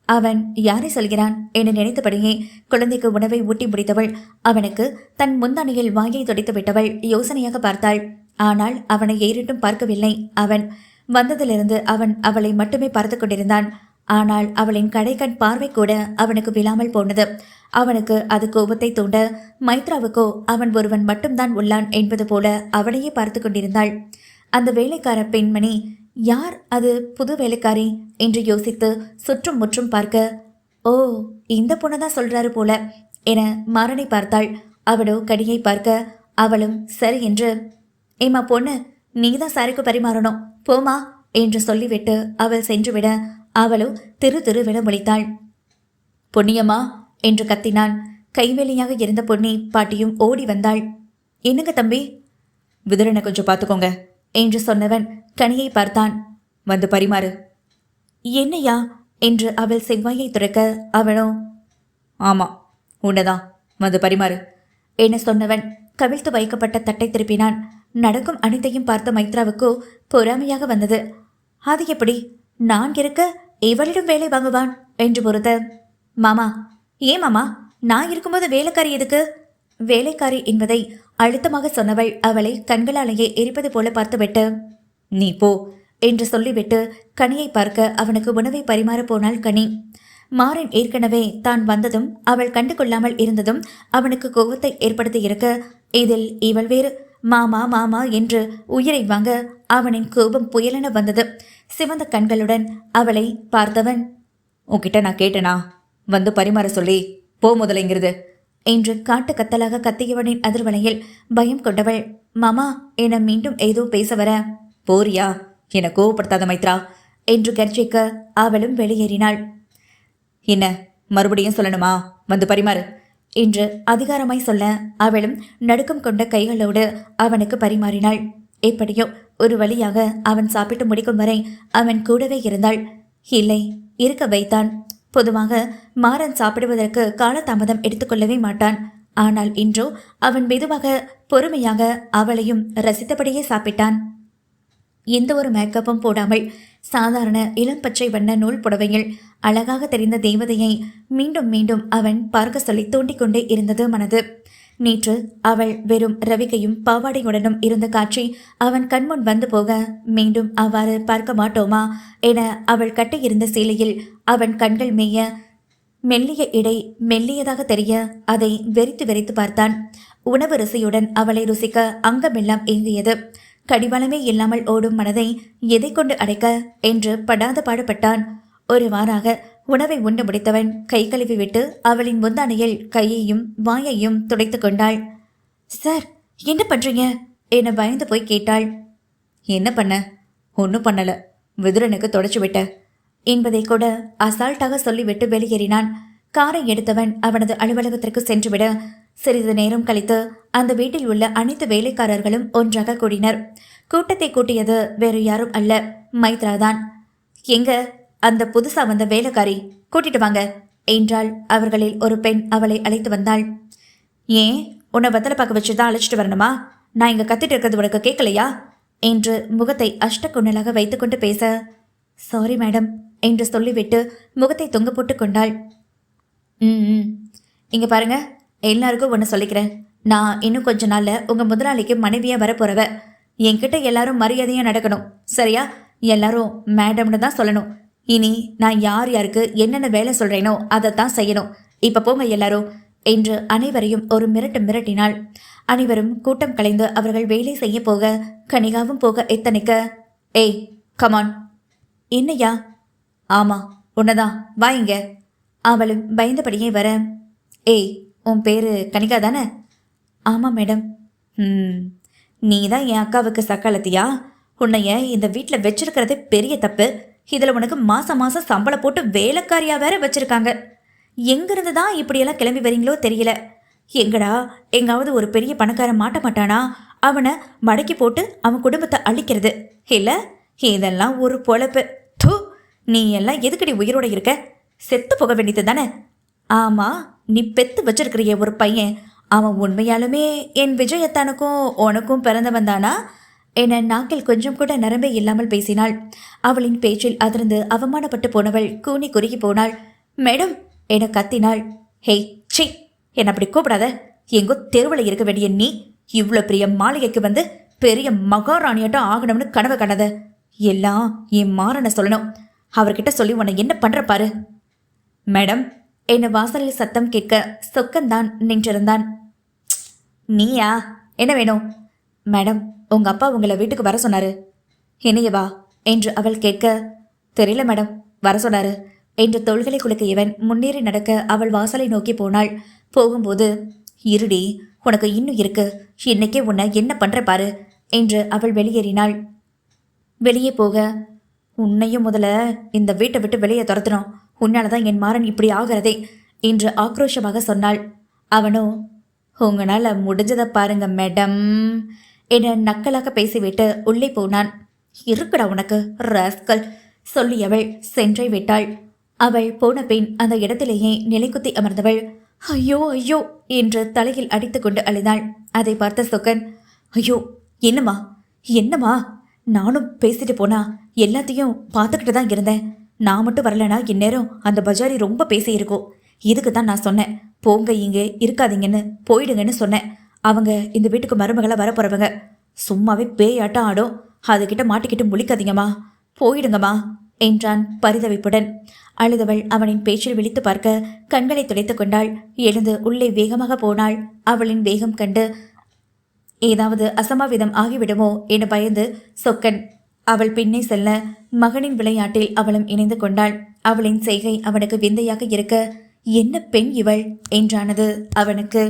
[SPEAKER 1] அவன் யாரை சொல்கிறான் என நினைத்தபடியே குழந்தைக்கு உணவை ஊட்டி முடித்தவள் அவனுக்கு தன் முந்தானையில் வாயை துடைத்து விட்டவள் யோசனையாக பார்த்தாள். ஆனால் அவனை ஏறிட்டும் பார்க்கவில்லை. அவன் வந்ததிலிருந்து அவன் அவளை மட்டுமே பார்த்து கொண்டிருந்தான். ஆனால் அவளின் கடைக்கண் பார்வை கூட அவனுக்கு விழாமல் போனது. அவனுக்கு அது கோபத்தை தூண்ட மைத்ராவுக்கோ அவன் ஒருவன் மட்டும்தான் உள்ளான் என்பது போல அவனையே பார்த்து கொண்டிருந்தாள். அந்த வேலைக்கார பெண்மணி யார்? அது புது வேலைக்காரி என்று யோசித்து சுற்றும் முற்றும் பார்க்க, ஓ இந்த பொண்ணுதான் சொல்றாரு போல என மாறனை பார்த்தாள். அவளோ கடியை பார்க்க அவளும் சரி என்று, ஏமா பொண்ணு நீதான் சாருக்கு பரிமாறணும் போமா என்று சொல்லிவிட்டு அவள் சென்றுவிட அவளோ திரு திருவென முழித்தாள். பொன்னியம்மா என்று கத்தினான். கைவேலியாக இருந்த பொன்னி பாட்டியும் ஓடி வந்தாள். என்னங்க தம்பி? விதுரனை கொஞ்சம் பார்த்துக்கோங்க என்று சொன்னவன் கனியை பார்த்தான். வந்து பரிமாறு. என்னையா என்று அவள் செவ்வாயை துறக்க அவனோ ஆமா உன்னதான் வந்து பரிமாறு என சொன்னவன் கவிழ்த்து வைக்கப்பட்ட தட்டை திருப்பினான். நடக்கும் அனைத்தையும் பார்த்த மைத்ராவுக்கோ பொறாமையாக வந்தது. அது எப்படி நான் இருக்க இவளிடம் வேலை வாங்குவான் என்று பொறுத்த, மாமா ஏன் மாமா நான் இருக்கும்போது வேலைக்காரி எதுக்கு? வேலைக்காரி என்பதை அழுத்தமாக சொன்னவள் அவளை கண்களாலேயே எரிப்பது போல பார்த்துவிட்டு, நீ போ என்று சொல்லிவிட்டு கனியை பார்க்க அவனுக்கு உணவை பரிமாற போனாள் கனி. மாறன் ஏற்கனவே தான் வந்ததும் அவள் கண்டு கொள்ளாமல் இருந்ததும் அவனுக்கு கோபத்தை ஏற்படுத்தி இருக்க, இதில் இவள் வேறு மாமா மாமா என்று உயிரை வாங்க அவனின் கோபம் புயலென வந்தது. சிவந்த கண்களுடன் அவளை பார்த்தவன், உன்கிட்ட நான் கேட்டனா வந்து பரிமாற சொல்லி போ முதலைங்கிறது என்று காட்டு கத்தலாக கத்தியவனின் அதிர்வலையில் பயம் கொண்டவள் மாமா என மீண்டும் ஏதோ பேச வர, போரியா என கோவப்படுத்தாத மைத்ரா என்று கர்ஜிக்க அவளும் வெளியேறினாள். என்ன மறுபடியும் சொல்லணுமா? வந்து பரிமாறு என்று அதிகாரமாய் சொல்ல அவளும் நடுக்கம் கொண்ட கைகளோடு அவனுக்கு பரிமாறினாள். எப்படியோ ஒரு வழியாக அவன் சாப்பிட்டு முடிக்கும் வரை அவன் கூடவே இருந்தாள். இல்லை, இருக்க வைத்தான். பொதுவாக மாறன் சாப்பிடுவதற்கு காலதாமதம் எடுத்துக்கொள்ளவே மாட்டான். ஆனால் இன்றோ அவன் மெதுவாக பொறுமையாக அவளையும் ரசித்தபடியே சாப்பிட்டான். எந்த ஒரு மேக்கப்பும் போடாமல் சாதாரண இளம் பச்சை வண்ண நூல் புடவையில் அழகாக தெரிந்த தேவதையை மீண்டும் மீண்டும் அவன் பார்க்க சொல்லி தூண்டிக்கொண்டே இருந்தது மனது. நேற்று அவள் வெறும் ரவிகையும் பாவாடையுடனும் இருந்த காட்சி அவன் கண்முன் வந்து போக மீண்டும் அவ்வாறு பார்க்க மாட்டோமா என அவள் கட்டியிருந்த சேலையில் அவன் கண்கள் மேய மெல்லிய இடை மெல்லியதாக தெரிய அதை வெறித்து வெறித்து பார்த்தான். உணவு ருசியுடன் அவளை ருசிக்க அங்கமெல்லாம் ஏங்கியது. கடிவாளமே இல்லாமல் ஓடும் மனதை எதை கொண்டு அடைக்க என்று படாத பாடுபட்டான். ஒரு வாராக உணவை உண்டு முடித்தவன் கை கழுவி விட்டு அவளின் முந்தானையில் கையையும் வாயையும் துடைத்து கொண்டாள். சார் என்ன பண்றீங்க என பயந்து போய் கேட்டாள். என்ன பண்ண? ஒன்றும் பண்ணல, விதுரனுக்கு தொடச்சு விட்ட என்பதை கூட அசால்ட்டாக சொல்லிவிட்டு வெளியேறினான். காரை எடுத்தவன் அவனது அலுவலகத்திற்கு சென்றுவிட சிறிது நேரம் கழித்து அந்த வீட்டில் உள்ள அனைத்து வேலைக்காரர்களும் ஒன்றாக கூடினர். கூட்டத்தை கூட்டியது வேறு யாரும் அல்ல, மைத்ராதான். எங்க அந்த புதுசா வந்த வேலைக்காரி, கூட்டிட்டு வாங்க என்றாள். அவர்களில் ஒரு பெண் அவளை அழைத்து வந்தாள். ஏன் உன்னை வத்தலை பார்க்க வச்சுதான் அழைச்சிட்டு வரணுமா? நான் இங்க கத்திட்டு இருக்கிறது உனக்கு கேட்கலையா என்று முகத்தை அஷ்டகுணலாக வைத்துக்கொண்டு பேச, சாரி மேடம் என்று சொல்லிவிட்டு முகத்தை தொங்க போட்டு கொண்டாள். ம் இங்கே பாருங்க, எல்லாருக்கும் ஒன்று சொல்லிக்கிறேன். நான் இன்னும் கொஞ்ச நாளில் உங்கள் முதலாளிக்கு மனைவியாக வரப்போகிறவ. என்கிட்ட எல்லாரும் மரியாதையாக நடக்கணும், சரியா? எல்லாரும் மேடம்னு தான் சொல்லணும். இனி நான் யார் யாருக்கு என்னென்ன வேலை சொல்கிறேனோ அதைத்தான் செய்யணும். இப்போ போங்க எல்லாரும் என்று அனைவரையும் ஒரு மிரட்டினாள். அனைவரும் கூட்டம் கலைந்து அவர்கள் வேலை செய்ய போக கனிகாவும் போக எத்தனைக்க, ஏய் கமான். என்னையா? ஆமாம் உன்னதான், வாங்க. அவளும் பயந்தபடியே வர, ஏய் உன் பேர் கனிகா தானே? ஆமாம் மேடம். நீ தான் என் அக்காவுக்கு சக்காலத்தியா? உன்னைய இந்த வீட்டில் வச்சிருக்கிறதே பெரிய தப்பு. இதில் உனக்கு மாதம் மாதம் சம்பளம் போட்டு வேலைக்காரியாக வேற வச்சுருக்காங்க. எங்கிருந்து தான் இப்படியெல்லாம் கிளம்பி வரீங்களோ தெரியல. எங்கடா எங்காவது ஒரு பெரிய பணக்காரன் மாட்ட மாட்டானா அவனை மடக்கி போட்டு அவன் குடும்பத்தை அழிக்கிறது இல்லை? இதெல்லாம் ஒரு பொழப்பு. தூ, நீ எல்லாம் எதுக்கடி உயிரோட இருக்க? செத்து போக வேண்டியது தானே? ஆமாம், நீ பெத்து வச்சிருக்கிறிய ஒரு பையன், அவன் உண்மையாலுமே என் விஜயத்தானுக்கும் உனக்கும் பிறந்தவன் தானா என நாக்கில் கொஞ்சம் கூட நரம்பே இல்லாமல் பேசினாள். அவளின் பேச்சில் அதிர்ந்து அவமானப்பட்டு போனவள் கூனி குறுகி போனாள். மேடம் என கத்தினாள். ஹேய் சி, என்னை அப்படி கூப்பிடாத. எங்கோ தெருவில் இருக்க வேண்டிய நீ இவ்வளோ பெரிய மாளிகைக்கு வந்து பெரிய மகாராணியாட்டம் ஆகணும்னு கனவு காணாத. எல்லாம் என் மாறனை சொல்லணும். அவர்கிட்ட சொல்லி உன்னை என்ன பண்ணுற பாரு. மேடம் என்ன வாசலில் சத்தம் கேட்க சொக்கந்தான் நின்றிருந்தான். நீயா? என்ன வேணும்? மேடம் உங்கள் அப்பா உங்களை வீட்டுக்கு வர சொன்னாரு. என்னையவா என்று அவள் கேட்க, தெரியல மேடம், வர சொன்னாரு என்று தோள்களை குலுக்க இவன் முன்னேறி நடக்க அவள் வாசலை நோக்கி போனாள். போகும்போது, இருடி உனக்கு இன்னும் இருக்கு, இன்னைக்கே உன்னை என்ன பண்ணுற பாரு என்று அவள் வெளியேறினாள். வெளியே போக, உன்னையும் முதல்ல இந்த வீட்டை விட்டு வெளியே துரத்தணும், உன்னால தான் என் மாறன் இப்படி ஆகிறதே என்று ஆக்ரோஷமாக சொன்னாள். அவனோ, உங்களால் முடிஞ்சதை பாருங்க மேடம் என நக்கலாக பேசிவிட்டு உள்ளே போனான். இருக்குடா உனக்கு ராஸ்கல் சொல்லியவள் சென்றை விட்டாள். அவள் போன பின் அந்த இடத்திலேயே நிலைக்குத்தி அமர்ந்தவள் ஐயோ ஐயோ என்று தலையில் அடித்துக்கொண்டு அழுதாள். அதை பார்த்த சொக்கன், ஐயோ என்னம்மா என்னம்மா, நானும் பேசிட்டு போனா எல்லாத்தையும் பார்த்துக்கிட்டு தான் இருந்தேன். நான் மட்டும் வரலனா இந்நேரம் அந்த பஜாரி ரொம்ப பேசியிருக்கோம். இதுக்கு தான் நான் சொன்னேன், போங்க இங்கே இருக்காதீங்கன்னு, போயிடுங்கன்னு சொன்னேன். அவங்க இந்த வீட்டுக்கு மருமகளை வரப்போறவங்க, சும்மாவே பேயாட்டம் ஆடும், அதுகிட்ட மாட்டிக்கிட்டு முழிக்காதீங்கம்மா, போயிடுங்கம்மா என்றான் பரிதவிப்புடன். அழுதவள் அவனின் பேச்சில் விழித்து பார்க்க கண்களை துடைத்து கொண்டாள். எழுந்து உள்ளே வேகமாக போனாள். அவளின் வேகம் கண்டு ஏதாவது அசம்பாவிதம் ஆகிவிடுமோ என பயந்து சொக்கன் அவள் பின்னே செல்ல மகனின் விளையாட்டில் அவளும் இணைந்து கொண்டாள். அவளின் செய்கை அவனுக்கு விந்தையாக இருக்க, என்ன பெண் இவள் என்றானது அவனுக்கு.